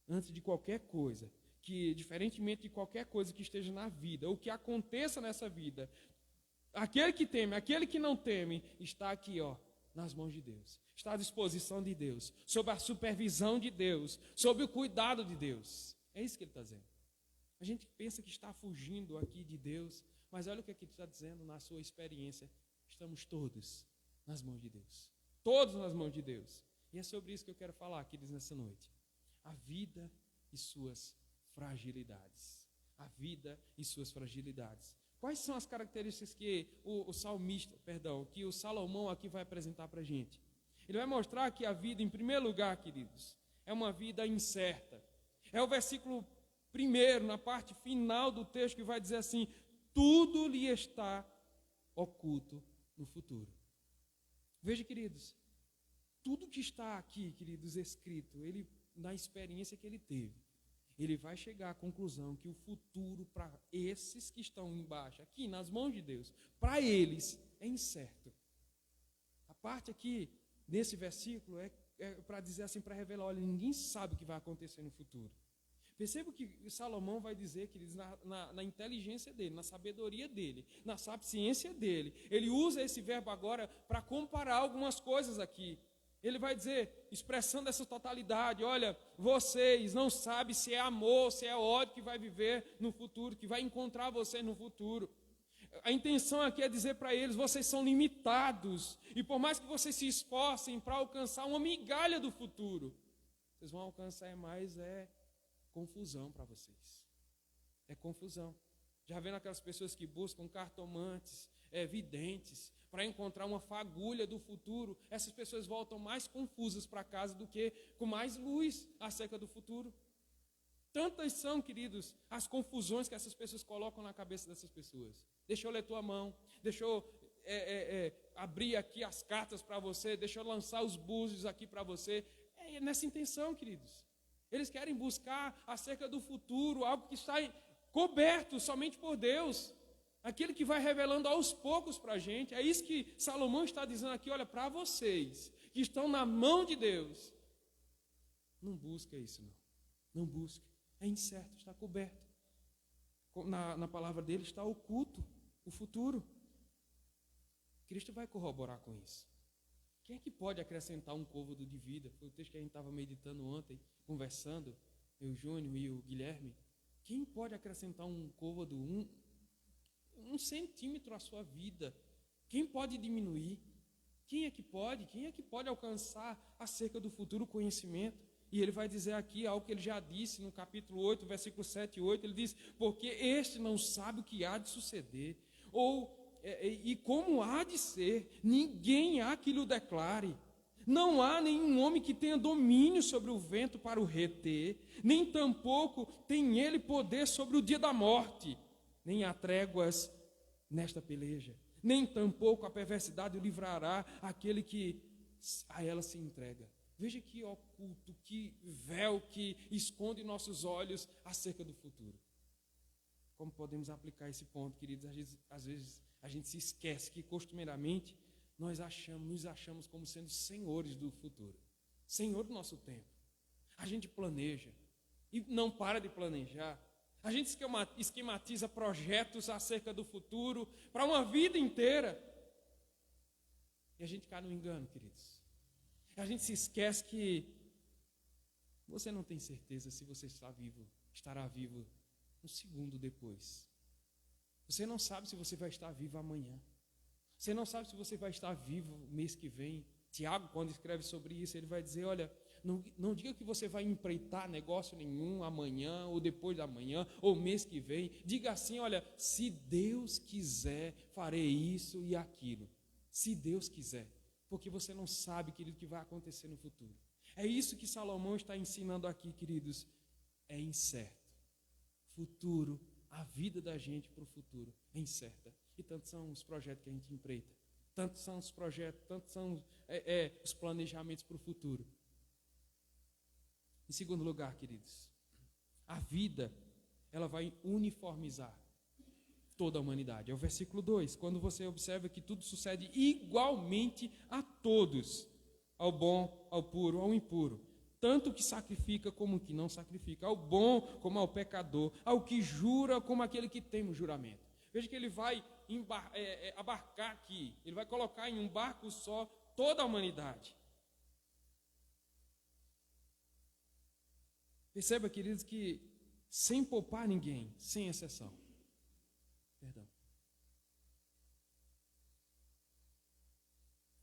antes de qualquer coisa, que diferentemente de qualquer coisa que esteja na vida, ou que aconteça nessa vida, aquele que teme, aquele que não teme, está aqui, nas mãos de Deus. Está à disposição de Deus, sob a supervisão de Deus, sob o cuidado de Deus. É isso que ele está dizendo. A gente pensa que está fugindo aqui de Deus, mas olha o que ele está dizendo na sua experiência. Estamos todos nas mãos de Deus. Todos nas mãos de Deus. E é sobre isso que eu quero falar, queridos, nessa noite. A vida e suas fragilidades. A vida e suas fragilidades. Quais são as características que que o Salomão aqui vai apresentar para a gente? Ele vai mostrar que a vida, em primeiro lugar, queridos, é uma vida incerta. É o versículo 1, na parte final do texto, que vai dizer assim: tudo lhe está oculto no futuro. Veja, queridos, tudo que está aqui, queridos, escrito, ele, na experiência que ele teve, ele vai chegar à conclusão que o futuro para esses que estão embaixo, aqui nas mãos de Deus, para eles é incerto. A parte aqui, nesse versículo, é para dizer assim, para revelar, olha, ninguém sabe o que vai acontecer no futuro. Perceba que Salomão vai dizer, queridos, na inteligência dele, na sabedoria dele, na sapiência dele. Ele usa esse verbo agora para comparar algumas coisas aqui. Ele vai dizer, expressando essa totalidade, olha, vocês não sabem se é amor, se é ódio que vai viver no futuro, que vai encontrar vocês no futuro. A intenção aqui é dizer para eles, vocês são limitados, e por mais que vocês se esforcem para alcançar uma migalha do futuro, vocês vão alcançar mais confusão para vocês. É confusão. Já vendo aquelas pessoas que buscam cartomantes, videntes, para encontrar uma fagulha do futuro, essas pessoas voltam mais confusas para casa do que com mais luz acerca do futuro. Tantas são, queridos, as confusões que essas pessoas colocam na cabeça dessas pessoas. Deixa eu ler tua mão, deixa eu abrir aqui as cartas para você, deixa eu lançar os búzios aqui para você. É nessa intenção, queridos. Eles querem buscar acerca do futuro, algo que está coberto somente por Deus. Aquele que vai revelando aos poucos para a gente. É isso que Salomão está dizendo aqui, olha, para vocês que estão na mão de Deus. Não busca isso, não. Não busca. É incerto, está coberto. Na palavra dele está oculto o futuro. Cristo vai corroborar com isso. Quem é que pode acrescentar um côvado de vida? Foi o texto que a gente estava meditando ontem, conversando, eu, o Júnior e o Guilherme. Quem pode acrescentar um côvado, um centímetro à sua vida? Quem pode diminuir? Quem é que pode? Quem é que pode alcançar acerca do futuro conhecimento? E ele vai dizer aqui algo que ele já disse no capítulo 8, versículo 7 e 8, ele diz, porque este não sabe o que há de suceder, e como há de ser, ninguém há que lhe declare. Não há nenhum homem que tenha domínio sobre o vento para o reter, nem tampouco tem ele poder sobre o dia da morte, nem há tréguas nesta peleja, nem tampouco a perversidade o livrará aquele que a ela se entrega. Veja que oculto, que véu que esconde nossos olhos acerca do futuro. Como podemos aplicar esse ponto, queridos? Às vezes a gente se esquece que costumeiramente nos achamos como sendo senhores do futuro, senhor do nosso tempo. A gente planeja e não para de planejar. A gente esquematiza projetos acerca do futuro para uma vida inteira. E a gente cai no engano, queridos. A gente se esquece que você não tem certeza se você estará vivo um segundo depois. Você não sabe se você vai estar vivo amanhã. Você não sabe se você vai estar vivo mês que vem. Tiago, quando escreve sobre isso, ele vai dizer, olha, não diga que você vai empreitar negócio nenhum amanhã, ou depois da manhã, ou mês que vem. Diga assim, olha, se Deus quiser, farei isso e aquilo. Se Deus quiser. Porque você não sabe, querido, o que vai acontecer no futuro. É isso que Salomão está ensinando aqui, queridos. É incerto. Futuro, a vida da gente para o futuro é incerta. E tantos são os projetos que a gente empreita. Tantos são os projetos, tantos são os planejamentos para o futuro. Em segundo lugar, queridos, a vida ela vai uniformizar toda a humanidade. É o versículo 2, quando você observa que tudo sucede igualmente a todos, ao bom, ao puro, ao impuro, tanto o que sacrifica como o que não sacrifica, ao bom como ao pecador, ao que jura como aquele que tem o juramento. Veja que ele vai abarcar aqui, ele vai colocar em um barco só toda a humanidade. Perceba, queridos, que sem poupar ninguém, sem exceção. Perdão.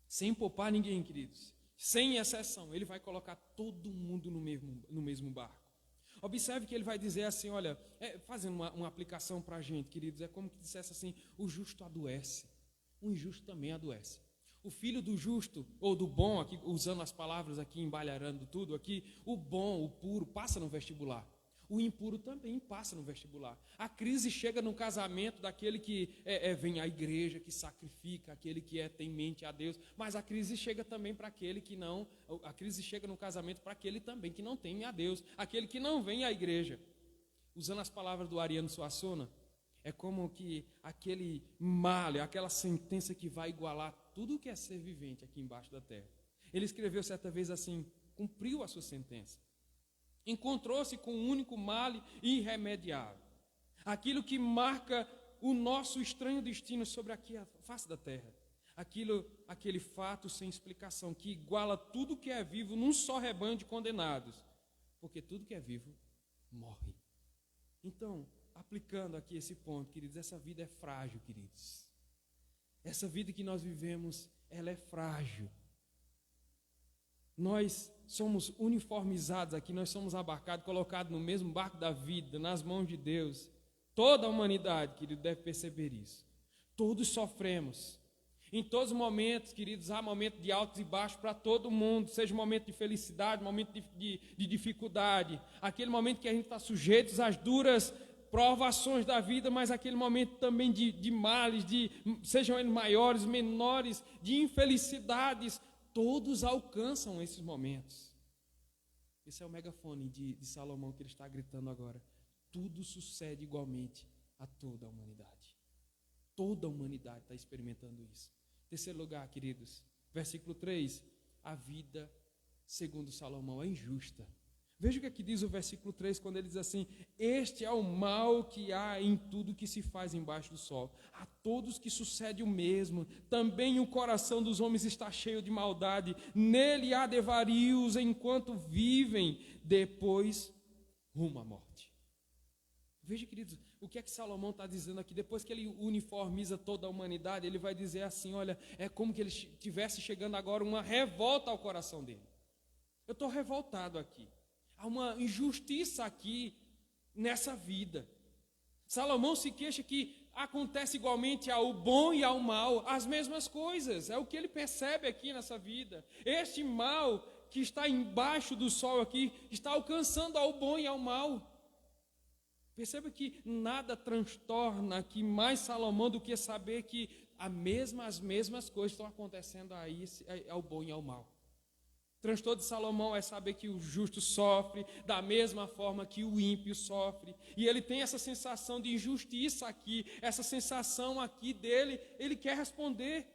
Sem poupar ninguém, queridos, sem exceção, ele vai colocar todo mundo no mesmo barco. Observe que ele vai dizer assim, olha, fazendo uma aplicação para a gente, queridos, é como que dissesse assim, o justo adoece, o injusto também adoece. O filho do justo, ou do bom, aqui, usando as palavras aqui, embalharando tudo aqui, o bom, o puro, passa no vestibular. O impuro também passa no vestibular. A crise chega no casamento daquele que vem à igreja, que sacrifica, aquele que tem mente a Deus, mas a crise chega também para aquele que não, a crise chega no casamento para aquele também que não teme a Deus, aquele que não vem à igreja. Usando as palavras do Ariano Suassuna, é como que aquele malho, aquela sentença que vai igualar tudo o que é ser vivente aqui embaixo da terra. Ele escreveu certa vez assim, cumpriu a sua sentença. Encontrou-se com um único mal irremediável. Aquilo que marca o nosso estranho destino sobre aqui a face da terra. Aquele fato sem explicação, que iguala tudo que é vivo num só rebanho de condenados. Porque tudo que é vivo morre. Então, aplicando aqui esse ponto, queridos, essa vida é frágil, queridos. Essa vida que nós vivemos, ela é frágil. Nós somos uniformizados aqui, nós somos abarcados, colocados no mesmo barco da vida, nas mãos de Deus. Toda a humanidade, querido, deve perceber isso. Todos sofremos. Em todos os momentos, queridos, há momentos de altos e baixos para todo mundo, seja um momento de felicidade, momento de dificuldade, aquele momento que a gente está sujeito às duras provações da vida, mas aquele momento também de males, sejam eles maiores, menores, de infelicidades. Todos alcançam esses momentos. Esse é o megafone de Salomão que ele está gritando agora. Tudo sucede igualmente a toda a humanidade. Toda a humanidade está experimentando isso. Terceiro lugar, queridos, versículo 3. A vida, segundo Salomão, é injusta. Veja o que aqui diz o versículo 3, quando ele diz assim: este é o mal que há em tudo que se faz embaixo do sol. A todos que sucede o mesmo. Também o coração dos homens está cheio de maldade. Nele há devarios enquanto vivem, depois rumo à morte. Veja, queridos, o que é que Salomão está dizendo aqui? Depois que ele uniformiza toda a humanidade, ele vai dizer assim, olha, é como que ele estivesse chegando agora uma revolta ao coração dele. Eu estou revoltado aqui. Há uma injustiça aqui nessa vida. Salomão se queixa que acontece igualmente ao bom e ao mal, as mesmas coisas. É o que ele percebe aqui nessa vida. Este mal que está embaixo do sol aqui, está alcançando ao bom e ao mal. Perceba que nada transtorna aqui mais Salomão do que saber que as mesmas coisas estão acontecendo aí ao bom e ao mal. O transtorno de Salomão é saber que o justo sofre da mesma forma que o ímpio sofre. E ele tem essa sensação de injustiça aqui, essa sensação aqui dele, ele quer responder.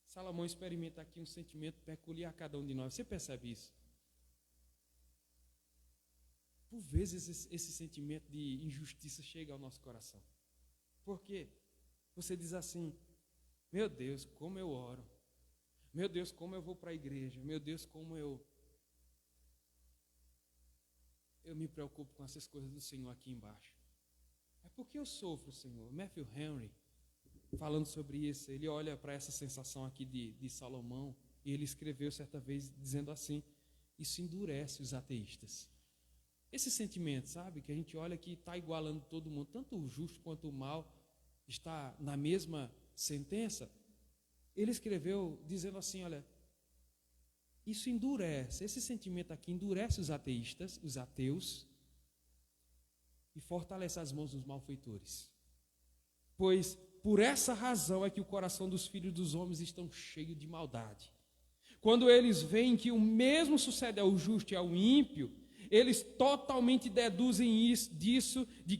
Salomão experimenta aqui um sentimento peculiar a cada um de nós. Você percebe isso? Por vezes esse sentimento de injustiça chega ao nosso coração. Por quê? Você diz assim, meu Deus, como eu oro. Meu Deus, como eu vou para a igreja. Meu Deus, como eu me preocupo com essas coisas do Senhor aqui embaixo. É porque eu sofro, Senhor. Matthew Henry, falando sobre isso, ele olha para essa sensação aqui de Salomão e ele escreveu certa vez dizendo assim, isso endurece os ateístas. Esse sentimento, sabe, que a gente olha que está igualando todo mundo, tanto o justo quanto o mal, está na mesma sentença. Ele escreveu dizendo assim, olha, isso endurece, esse sentimento aqui endurece os ateístas, os ateus, e fortalece as mãos dos malfeitores. Pois por essa razão é que o coração dos filhos dos homens estão cheio de maldade. Quando eles veem que o mesmo sucede ao justo e ao ímpio, eles totalmente deduzem disso, de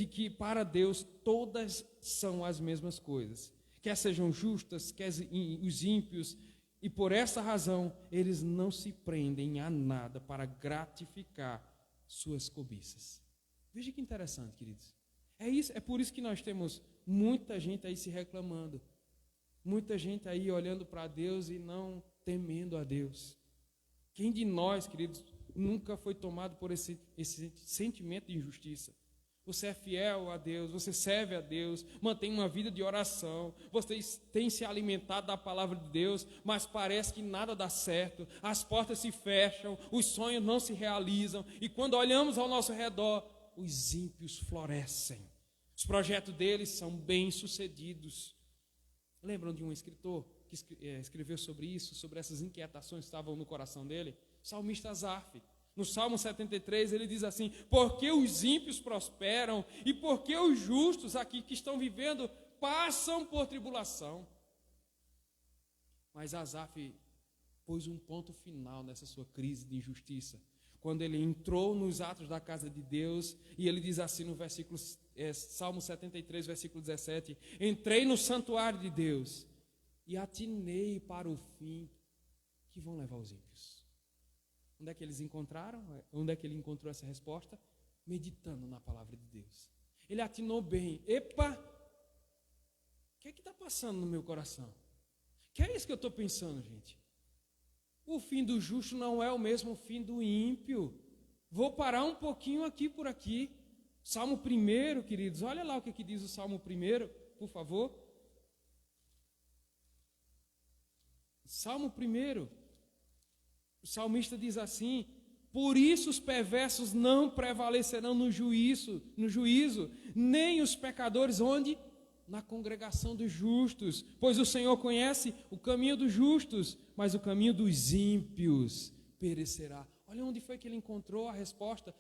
que para Deus todas são as mesmas coisas, quer sejam justas, quer os ímpios, e por essa razão eles não se prendem a nada para gratificar suas cobiças. Veja que interessante, queridos. É por isso que nós temos muita gente aí se reclamando, muita gente aí olhando para Deus e não temendo a Deus. Quem de nós, queridos, nunca foi tomado por esse sentimento de injustiça? Você é fiel a Deus, você serve a Deus, mantém uma vida de oração, você tem se alimentado da palavra de Deus, mas parece que nada dá certo, as portas se fecham, os sonhos não se realizam, e quando olhamos ao nosso redor, os ímpios florescem, os projetos deles são bem-sucedidos. Lembram de um escritor que escreveu sobre isso, sobre essas inquietações que estavam no coração dele? O salmista Asaf. No Salmo 73 ele diz assim: porque os ímpios prosperam e porque os justos aqui que estão vivendo passam por tribulação. Mas Asaf pôs um ponto final nessa sua crise de injustiça, quando ele entrou nos atos da casa de Deus, e ele diz assim no Salmo 73, versículo 17: entrei no santuário de Deus e atinei para o fim que vão levar os ímpios. Onde é que eles encontraram? Onde é que ele encontrou essa resposta? Meditando na palavra de Deus. Ele atinou bem. Epa! O que é que está passando no meu coração? Que é isso que eu estou pensando, gente? O fim do justo não é o mesmo fim do ímpio. Vou parar um pouquinho aqui por aqui. Salmo 1, queridos, olha lá o que diz o Salmo 1, por favor. Salmo 1, o salmista diz assim: por isso os perversos não prevalecerão no juízo, nem os pecadores onde? Na congregação dos justos, pois o Senhor conhece o caminho dos justos, mas o caminho dos ímpios perecerá. Olha onde foi que ele encontrou a resposta: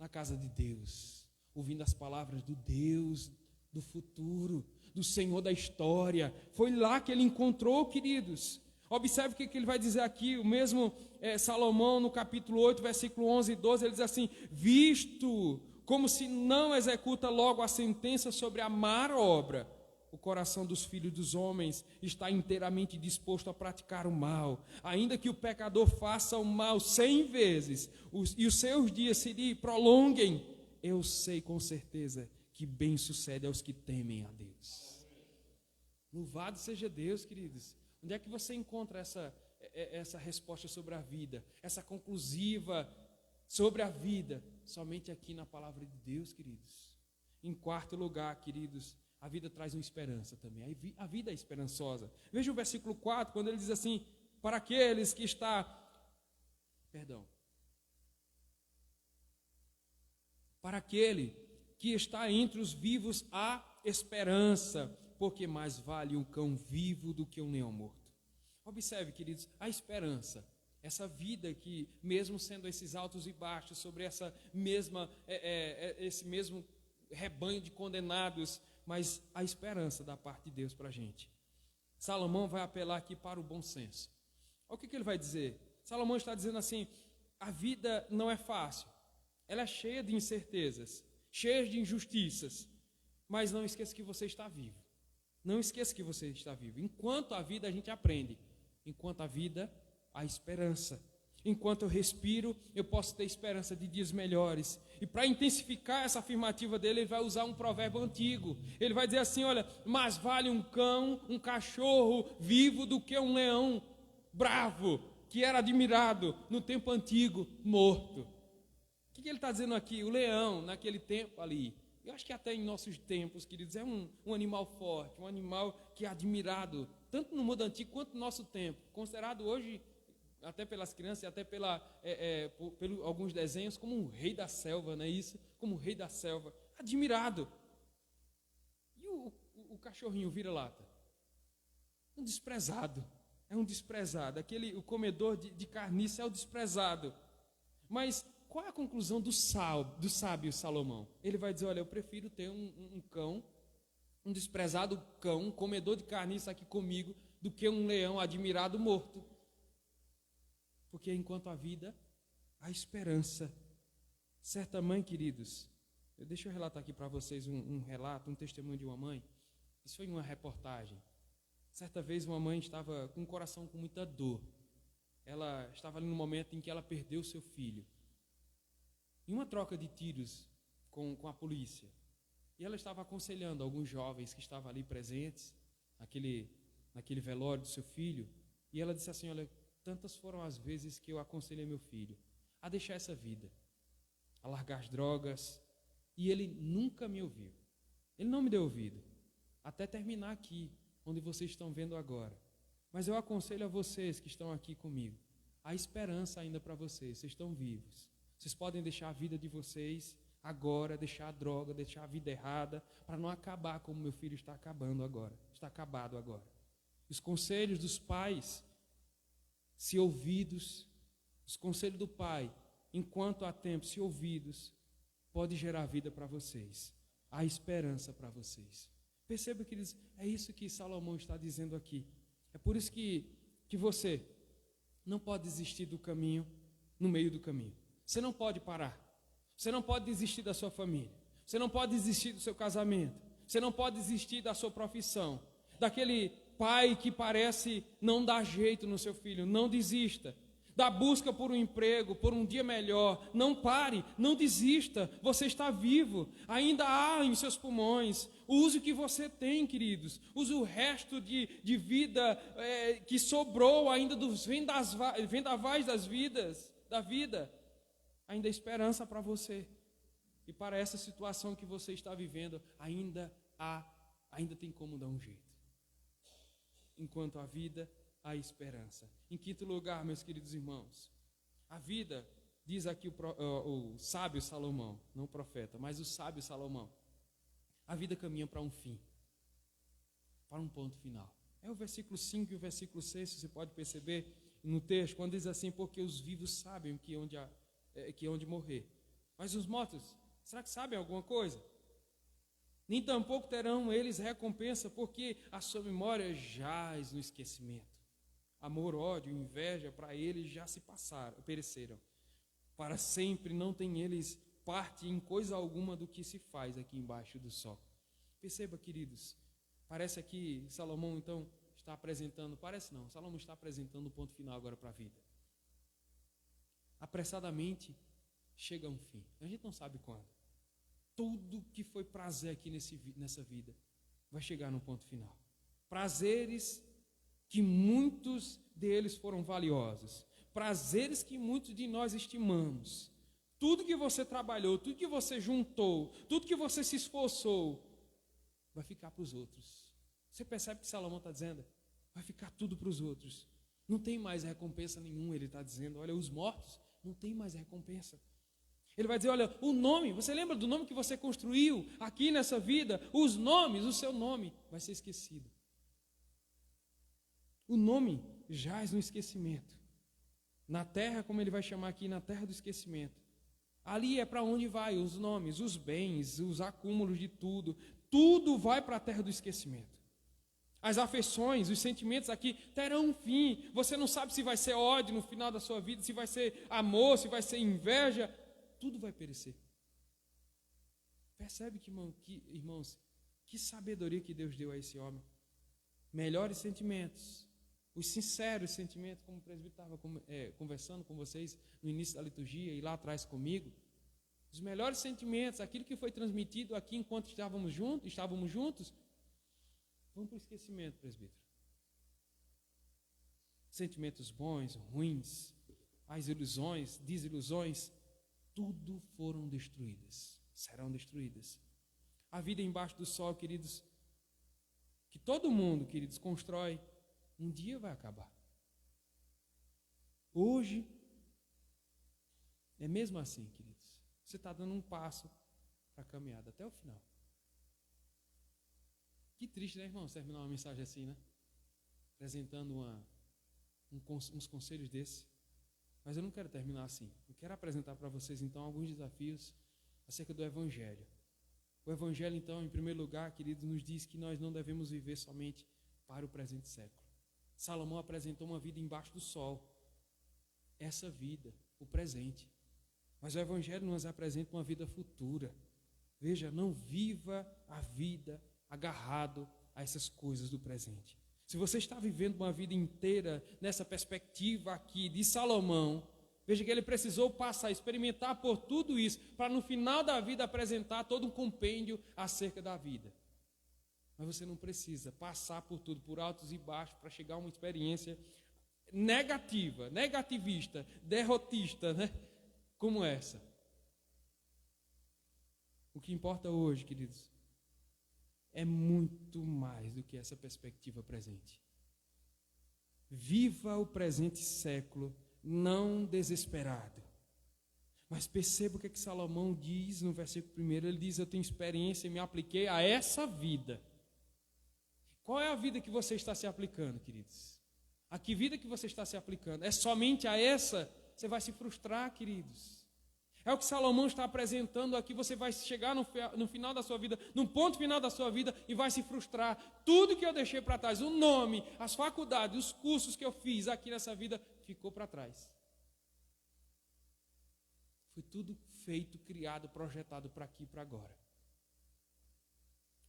na casa de Deus, ouvindo as palavras do Deus do futuro, do Senhor da história. Foi lá que ele encontrou, queridos. Observe o que ele vai dizer aqui, o mesmo Salomão, no capítulo 8, versículo 11 e 12, ele diz assim: visto como se não executa logo a sentença sobre a má obra, o coração dos filhos dos homens está inteiramente disposto a praticar o mal, ainda que o pecador faça o mal 100 vezes, e os seus dias se lhe prolonguem, eu sei com certeza que bem sucede aos que temem a Deus. Louvado seja Deus, queridos. Onde é que você encontra essa resposta sobre a vida, essa conclusiva sobre a vida? Somente aqui na palavra de Deus, queridos. Em quarto lugar, queridos, a vida traz uma esperança também. A vida é esperançosa. Veja o versículo 4, quando ele diz assim: para aqueles que para aquele que está entre os vivos há esperança, porque mais vale um cão vivo do que um leão morto. Observe, queridos, a esperança, essa vida que, mesmo sendo esses altos e baixos, sobre esse mesmo rebanho de condenados, mas a esperança da parte de Deus para a gente. Salomão vai apelar aqui para o bom senso. Olha o que ele vai dizer. Salomão está dizendo assim: a vida não é fácil, ela é cheia de incertezas, cheia de injustiças, mas não esqueça que você está vivo. Não esqueça que você está vivo. Enquanto a vida a gente aprende, enquanto a vida há esperança. Enquanto eu respiro, eu posso ter esperança de dias melhores. E para intensificar essa afirmativa dele, ele vai usar um provérbio antigo. Ele vai dizer assim: olha, mais vale um cão, um cachorro vivo do que um leão bravo, que era admirado no tempo antigo, morto. O que ele está dizendo aqui? O leão, naquele tempo ali, eu acho que até em nossos tempos, queridos, é um animal forte, um animal que é admirado, tanto no mundo antigo quanto no nosso tempo, considerado hoje, até pelas crianças e até por alguns desenhos, como um rei da selva, não é isso? Como um rei da selva, admirado. E o cachorrinho vira-lata? Um desprezado, é um desprezado, o comedor de carniça é o desprezado. Mas qual é a conclusão do sábio Salomão? Ele vai dizer: olha, eu prefiro ter um cão, um desprezado cão, um comedor de carniça aqui comigo, do que um leão admirado morto. Porque enquanto a vida a esperança. Certa mãe, queridos, deixa eu relatar aqui para vocês um relato, um testemunho de uma mãe. Isso foi em uma reportagem. Certa vez uma mãe estava com o coração com muita dor. Ela estava ali no momento em que ela perdeu seu filho. Em uma troca de tiros com a polícia. E ela estava aconselhando alguns jovens que estavam ali presentes, naquele velório do seu filho. E ela disse assim, olha, tantas foram as vezes que eu aconselhei meu filho a deixar essa vida, a largar as drogas, e ele nunca me ouviu. Ele não me deu ouvido, até terminar aqui, onde vocês estão vendo agora. Mas eu aconselho a vocês que estão aqui comigo, há esperança ainda para vocês, vocês estão vivos. Vocês podem deixar a vida de vocês agora, deixar a droga, deixar a vida errada, para não acabar como meu filho está acabando agora, está acabado agora. Os conselhos dos pais, se ouvidos, os conselhos do pai, enquanto há tempo, se ouvidos, pode gerar vida para vocês, há esperança para vocês. Perceba, queridos, é isso que Salomão está dizendo aqui. É por isso que você não pode desistir do caminho, no meio do caminho. Você não pode parar. Você não pode desistir da sua família. Você não pode desistir do seu casamento. Você não pode desistir da sua profissão. Daquele pai que parece não dar jeito no seu filho. Não desista. Da busca por um emprego, por um dia melhor. Não pare, não desista. Você está vivo. Ainda há em seus pulmões. Use o que você tem, queridos. Use o resto de vida que sobrou ainda dos vendavais da vida. Ainda há esperança para você. E para essa situação que você está vivendo, ainda tem como dar um jeito. Enquanto há vida, há esperança. Em quinto lugar, meus queridos irmãos, a vida, diz aqui o sábio Salomão, não o profeta, mas o sábio Salomão, a vida caminha para um fim, para um ponto final. É o versículo 5 e o versículo 6, você pode perceber no texto, quando diz assim, porque os vivos sabem que onde morrer. Mas os mortos, será que sabem alguma coisa? Nem tampouco terão eles recompensa, porque a sua memória jaz no esquecimento. Amor, ódio, inveja, para eles já se pereceram. Para sempre não têm eles parte em coisa alguma do que se faz aqui embaixo do sol. Perceba, queridos, parece aqui Salomão então está apresentando, Salomão está apresentando o ponto final agora para a vida. Apressadamente chega a um fim. A gente não sabe quando. Tudo que foi prazer aqui nessa vida vai chegar no ponto final. Prazeres que muitos deles foram valiosos. Prazeres que muitos de nós estimamos. Tudo que você trabalhou, tudo que você juntou, tudo que você se esforçou, vai ficar para os outros. Você percebe que Salomão está dizendo? Vai ficar tudo para os outros. Não tem mais recompensa nenhuma, ele está dizendo. Olha, os mortos não tem mais recompensa. Ele vai dizer, olha, o nome, você lembra do nome que você construiu aqui nessa vida? Os nomes, o seu nome vai ser esquecido. O nome jaz no esquecimento. Na terra, como ele vai chamar aqui, na terra do esquecimento. Ali é para onde vai os nomes, os bens, os acúmulos de tudo. Tudo vai para a terra do esquecimento. As afeições, os sentimentos aqui terão um fim. Você não sabe se vai ser ódio no final da sua vida, se vai ser amor, se vai ser inveja. Tudo vai perecer. Percebe irmãos, que sabedoria que Deus deu a esse homem. Melhores sentimentos, os sinceros sentimentos, como o presbítero estava conversando com vocês no início da liturgia e lá atrás comigo. Os melhores sentimentos, aquilo que foi transmitido aqui enquanto estávamos juntos, vão para o esquecimento, presbítero. Sentimentos bons, ruins, as ilusões, desilusões, tudo foram destruídas, serão destruídas. A vida embaixo do sol, queridos, que todo mundo, queridos, constrói, um dia vai acabar. Hoje, é mesmo assim, queridos, você está dando um passo para a caminhada até o final. Que triste, né, irmão, terminar uma mensagem assim, né? Apresentando uns conselhos desses. Mas eu não quero terminar assim. Eu quero apresentar para vocês, então, alguns desafios acerca do Evangelho. O Evangelho, então, em primeiro lugar, queridos, nos diz que nós não devemos viver somente para o presente século. Salomão apresentou uma vida embaixo do sol. Essa vida o presente. Mas o Evangelho nos apresenta uma vida futura. Veja, não viva a vida agarrado a essas coisas do presente. Se você está vivendo uma vida inteira nessa perspectiva aqui de Salomão, veja que ele precisou passar, experimentar por tudo isso, para no final da vida apresentar todo um compêndio acerca da vida. Mas você não precisa passar por tudo, por altos e baixos, para chegar a uma experiência negativa, negativista, derrotista, né? Como essa. O que importa hoje, queridos, é muito mais do que essa perspectiva presente. Viva o presente século, não desesperado. Mas perceba o que Salomão diz no versículo 1. Ele diz: eu tenho experiência e me apliquei a essa vida. Qual é a vida que você está se aplicando, queridos? A que vida que você está se aplicando? É somente a essa? Você vai se frustrar, queridos. É o que Salomão está apresentando aqui. Você vai chegar no final da sua vida, no ponto final da sua vida, e vai se frustrar. Tudo que eu deixei para trás, o nome, as faculdades, os cursos que eu fiz aqui nessa vida, ficou para trás. Foi tudo feito, criado, projetado para aqui e para agora.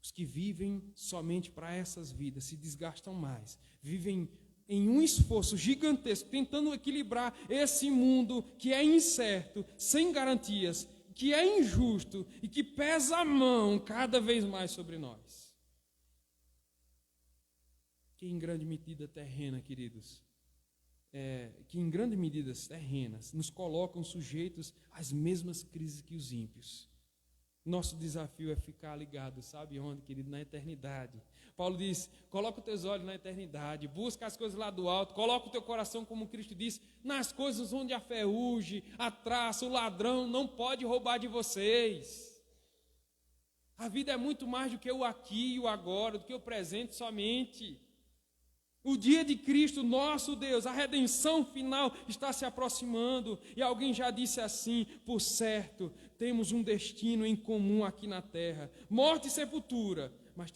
Os que vivem somente para essas vidas se desgastam mais, vivem em um esforço gigantesco, tentando equilibrar esse mundo que é incerto, sem garantias, que é injusto e que pesa a mão cada vez mais sobre nós. Que em grande medida terrena, queridos, que em grandes medidas terrenas nos colocam sujeitos às mesmas crises que os ímpios. Nosso desafio é ficar ligado, sabe onde, querido? Na eternidade. Paulo diz: coloca os teus olhos na eternidade, busca as coisas lá do alto, coloca o teu coração, como Cristo disse, nas coisas onde a ferrugem, a traça, o ladrão não pode roubar de vocês. A vida é muito mais do que o aqui e o agora, do que o presente somente. O dia de Cristo, nosso Deus, a redenção final está se aproximando. E alguém já disse assim: por certo, temos um destino em comum aqui na terra, morte e sepultura, mas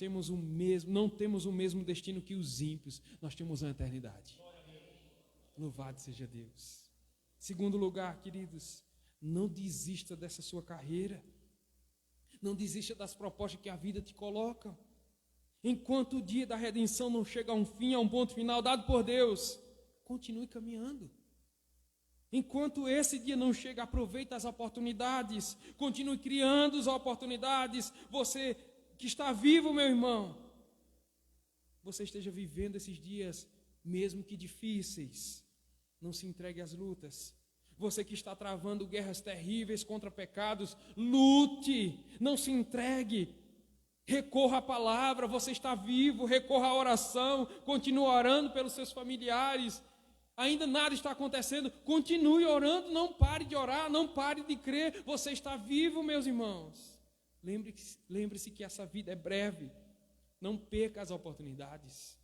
não temos o mesmo destino que os ímpios, nós temos a eternidade. Louvado seja Deus. Segundo lugar, queridos, não desista dessa sua carreira, não desista das propostas que a vida te coloca. Enquanto o dia da redenção não chega a um fim, a um ponto final dado por Deus, continue caminhando. Enquanto esse dia não chega, aproveita as oportunidades, continue criando as oportunidades. Você que está vivo, meu irmão, você esteja vivendo esses dias, mesmo que difíceis, não se entregue às lutas. Você que está travando guerras terríveis contra pecados, lute, não se entregue. Recorra à palavra, você está vivo, recorra à oração, continue orando pelos seus familiares. Ainda nada está acontecendo, continue orando, não pare de orar, não pare de crer, você está vivo, meus irmãos. Lembre-se que essa vida é breve, não perca as oportunidades.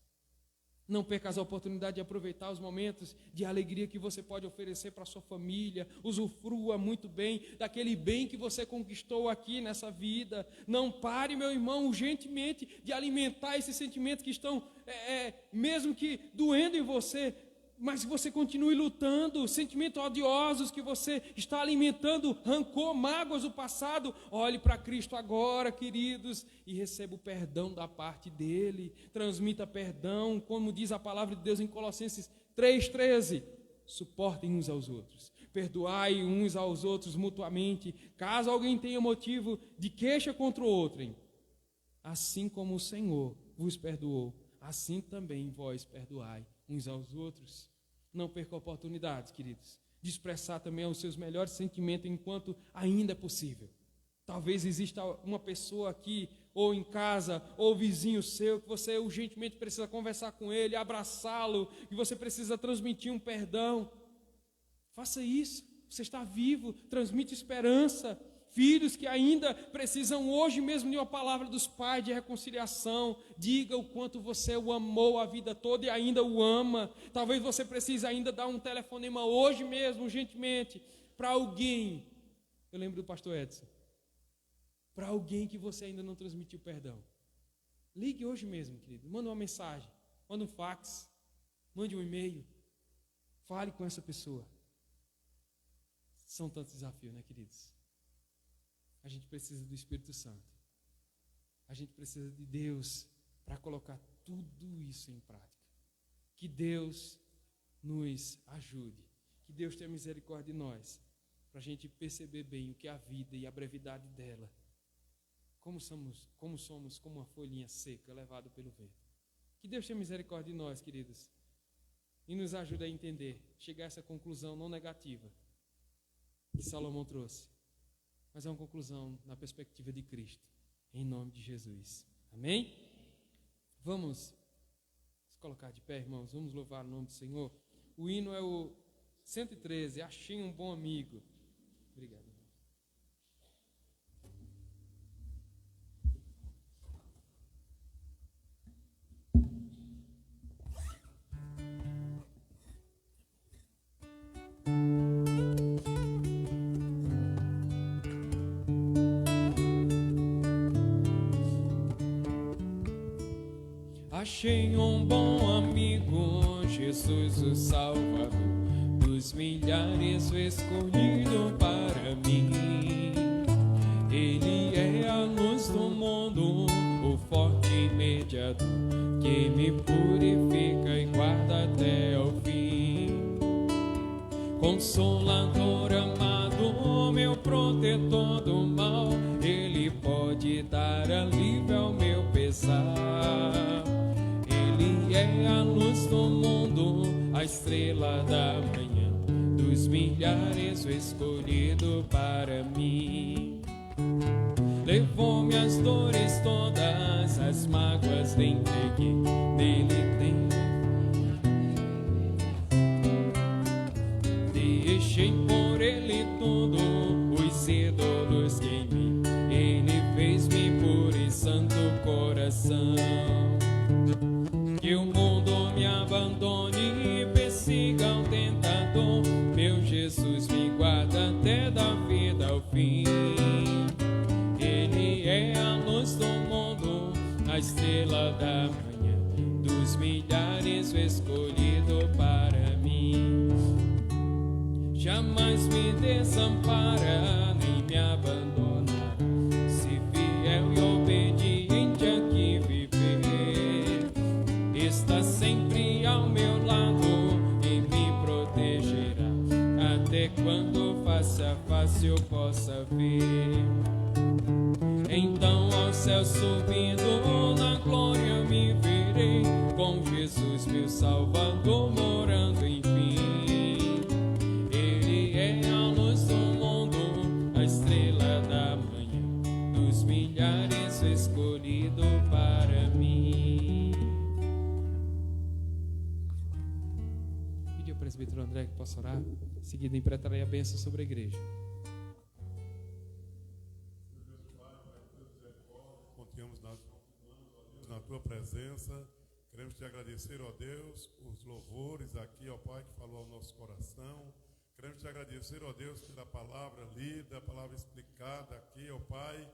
Não perca as oportunidades de aproveitar os momentos de alegria que você pode oferecer para a sua família. Usufrua muito bem daquele bem que você conquistou aqui nessa vida. Não pare, meu irmão, urgentemente de alimentar esses sentimentos que estão, mesmo que doendo em você, mas você continue lutando, sentimentos odiosos que você está alimentando, rancor, mágoas do passado. Olhe para Cristo agora, queridos, e receba o perdão da parte dele. Transmita perdão, como diz a palavra de Deus em Colossenses 3,13. Suportem uns aos outros, perdoai uns aos outros mutuamente, caso alguém tenha motivo de queixa contra o outro. Assim como o Senhor vos perdoou, assim também vós perdoai uns aos outros. Não perca oportunidades, queridos, de expressar também os seus melhores sentimentos enquanto ainda é possível. Talvez exista uma pessoa aqui, ou em casa, ou vizinho seu, que você urgentemente precisa conversar com ele, abraçá-lo, que você precisa transmitir um perdão. Faça isso, você está vivo, transmite esperança. Filhos que ainda precisam hoje mesmo de uma palavra dos pais de reconciliação, diga o quanto você o amou a vida toda e ainda o ama. Talvez você precise ainda dar um telefonema hoje mesmo, urgentemente, para alguém. Eu lembro do pastor Edson. Para alguém que você ainda não transmitiu perdão. Ligue hoje mesmo, querido. Manda uma mensagem, manda um fax, mande um e-mail. Fale com essa pessoa. São tantos desafios, né, queridos? A gente precisa do Espírito Santo. A gente precisa de Deus para colocar tudo isso em prática. Que Deus nos ajude. Que Deus tenha misericórdia de nós, para a gente perceber bem o que é a vida e a brevidade dela. Como somos como uma folhinha seca, levada pelo vento. Que Deus tenha misericórdia de nós, queridos, e nos ajude a entender, chegar a essa conclusão não negativa que Salomão trouxe, mas é uma conclusão na perspectiva de Cristo, em nome de Jesus. Amém? Vamos nos colocar de pé, irmãos, vamos louvar o nome do Senhor. O hino é o 113, achei um bom amigo. Obrigado. Achei um bom amigo, Jesus o Salvador, dos milhares o escolhido para mim. Ele é a luz do mundo, o forte mediador, que me purifica e guarda até o fim. Consolador amado, meu protetor do mal, Ele pode dar alívio ao meu pesar. Ele é a luz do mundo, a estrela da manhã, dos milhares o escolhido para mim. Levou minhas dores todas, as mágoas lhe entreguei, nele tem. Deixei por ele tudo, os ídolos queimei, ele fez-me puro e santo coração. Que o mundo me abandone e persiga o tentador, meu Jesus me guarda até da vida ao fim. Ele é a luz do mundo, a estrela da manhã, dos milhares o escolhido para mim. Jamais me desampara, nem me abandona, se fiel e obediente aqui viver. Está sempre ao meu lado e me protegerá, até quando face a face eu possa ver. Então ao céu subindo, na glória me verei, com Jesus meu Salvador morando em mim. Ele é a luz do mundo, a estrela da manhã, dos milhares escolhido para mim. Pedi ao presbítero André que possa orar, em seguida implementarei a bênção sobre a igreja. Na tua presença, queremos te agradecer, ó Deus, os louvores aqui, ó Pai, que falou ao nosso coração. Queremos te agradecer, ó Deus, pela palavra lida, a palavra explicada aqui, ó Pai.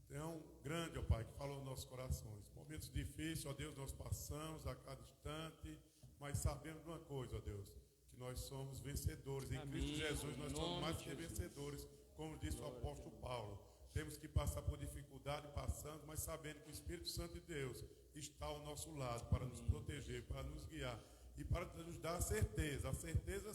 Tão grande, ó Pai, que falou aos nossos corações. Momentos difíceis, ó Deus, nós passamos a cada instante, mas sabemos de uma coisa, ó Deus, que nós somos vencedores. Em Cristo Jesus nós somos mais que vencedores, como disse o apóstolo Paulo. Temos que passar por dificuldade, passando, mas sabendo que o Espírito Santo de Deus está ao nosso lado para nos proteger, para nos guiar e para nos dar a certeza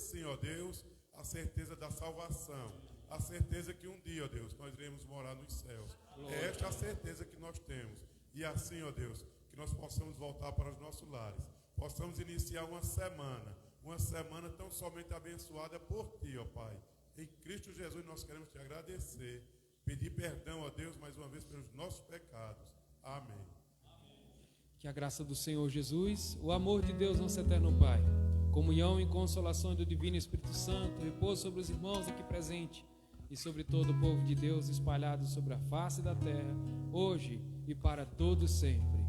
sim, ó Deus, a certeza da salvação, a certeza que um dia, ó Deus, nós iremos morar nos céus. É esta a certeza que nós temos. E assim, ó Deus, que nós possamos voltar para os nossos lares, possamos iniciar uma semana tão somente abençoada por Ti, ó Pai. Em Cristo Jesus nós queremos Te agradecer, pedir perdão, ó Deus, mais uma vez pelos nossos pecados. Amém. Que a graça do Senhor Jesus, o amor de Deus nosso eterno Pai, comunhão e consolação do Divino Espírito Santo, repouso sobre os irmãos aqui presentes e sobre todo o povo de Deus espalhado sobre a face da terra, hoje e para todo sempre.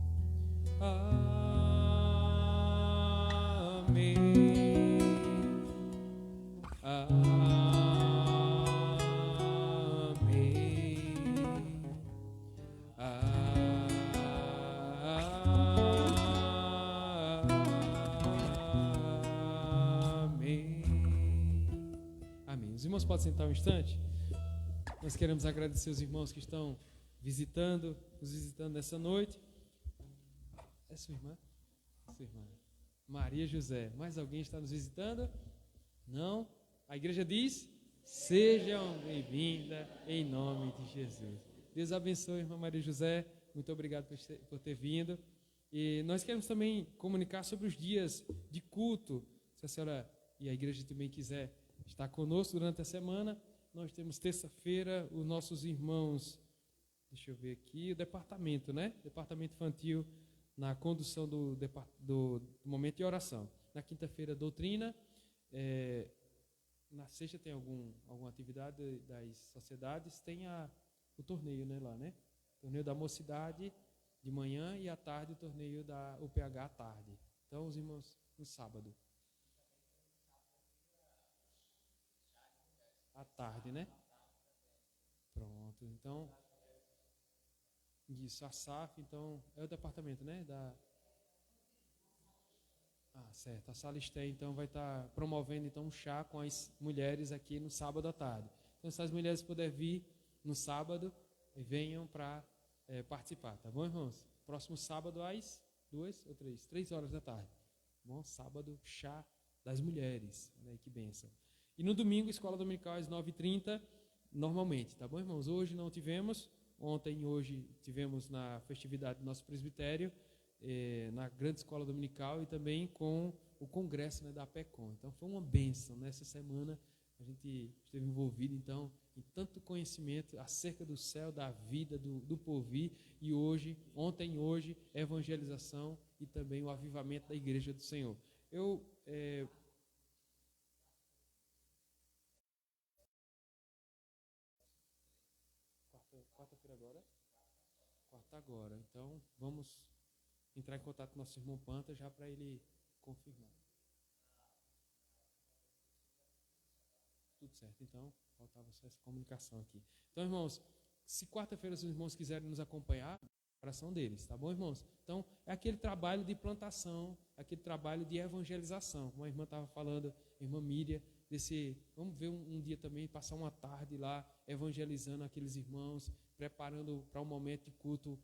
Amém. Amém. Amém. Amém. Os irmãos podem sentar um instante? Nós queremos agradecer os irmãos que estão nos visitando nessa noite. É sua irmã? Sua irmã. Maria José. Mais alguém está nos visitando? Não? A igreja diz: sejam bem-vindas em nome de Jesus. Deus abençoe, irmã Maria José. Muito obrigado por ter vindo. E nós queremos também comunicar sobre os dias de culto. Se a senhora e a igreja também quiser estar conosco durante a semana, nós temos terça-feira os nossos irmãos, deixa eu ver aqui, o departamento, né? Departamento infantil, na condução do momento de oração. Na quinta-feira, doutrina. Na sexta tem alguma atividade das sociedades, tem o torneio, né, lá, né? Torneio da mocidade de manhã e à tarde o torneio da UPH à tarde. Então, os irmãos, no sábado. À tarde, né? Pronto, então... Isso, a SAF, então, é o departamento, né? Certo. A Salisté, então, vai estar promovendo então, um chá com as mulheres aqui no sábado à tarde. Então, se as mulheres puderem vir no sábado, venham para participar, tá bom, irmãos? Próximo sábado às 3 horas da tarde. Bom, sábado, chá das mulheres. Olha aí que bênção. E no domingo, escola dominical às 9h30, normalmente, tá bom, irmãos? Hoje não tivemos, ontem e hoje tivemos na festividade do nosso presbitério, na grande escola dominical e também com o congresso, né, da APECOM. Então foi uma bênção. Nessa semana a gente esteve envolvido então em tanto conhecimento acerca do céu, da vida, do porvir, e ontem e hoje, evangelização e também o avivamento da igreja do Senhor. Quarta-feira agora? Quarta agora. Então vamos entrar em contato com o nosso irmão Panta já para ele confirmar. Tudo certo, então, faltava só essa comunicação aqui. Então, irmãos, se quarta-feira os irmãos quiserem nos acompanhar, oração deles, tá bom, irmãos? Então, é aquele trabalho de plantação, aquele trabalho de evangelização. Como a irmã estava falando, a irmã Miriam, vamos ver um dia também, passar uma tarde lá, evangelizando aqueles irmãos, preparando para um momento de culto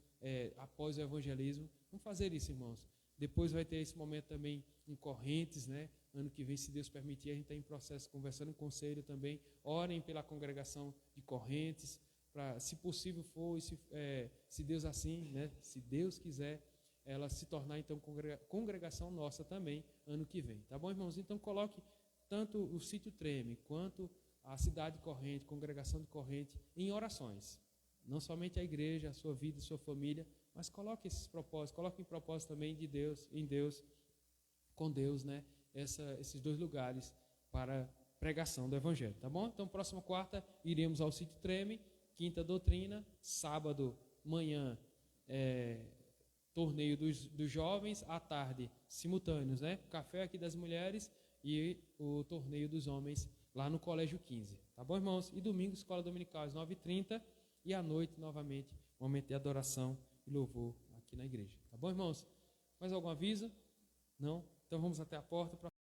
após o evangelismo. Vamos fazer isso, irmãos. Depois vai ter esse momento também em Correntes, né? Ano que vem, se Deus permitir, a gente está em processo, conversando em conselho também. Orem pela congregação de Correntes, para, se possível for, se Deus assim, né? Se Deus quiser, ela se tornar então congregação nossa também, ano que vem. Tá bom, irmãos? Então coloque tanto o sítio Treme, quanto a cidade de Corrente, congregação de Corrente, em orações. Não somente a igreja, a sua vida, a sua família, mas coloque esses propósitos, coloque em propósito também de Deus, em Deus, com Deus, né? Esses dois lugares para pregação do Evangelho, tá bom? Então, próxima quarta, iremos ao sítio Treme, quinta doutrina, sábado, manhã, torneio dos jovens, à tarde, simultâneos, né? Café aqui das mulheres e o torneio dos homens lá no Colégio 15, tá bom, irmãos? E domingo, escola dominical às 9h30 e à noite, novamente, momento de adoração e louvor aqui na igreja, tá bom, irmãos? Mais algum aviso? Não? Então vamos até a porta para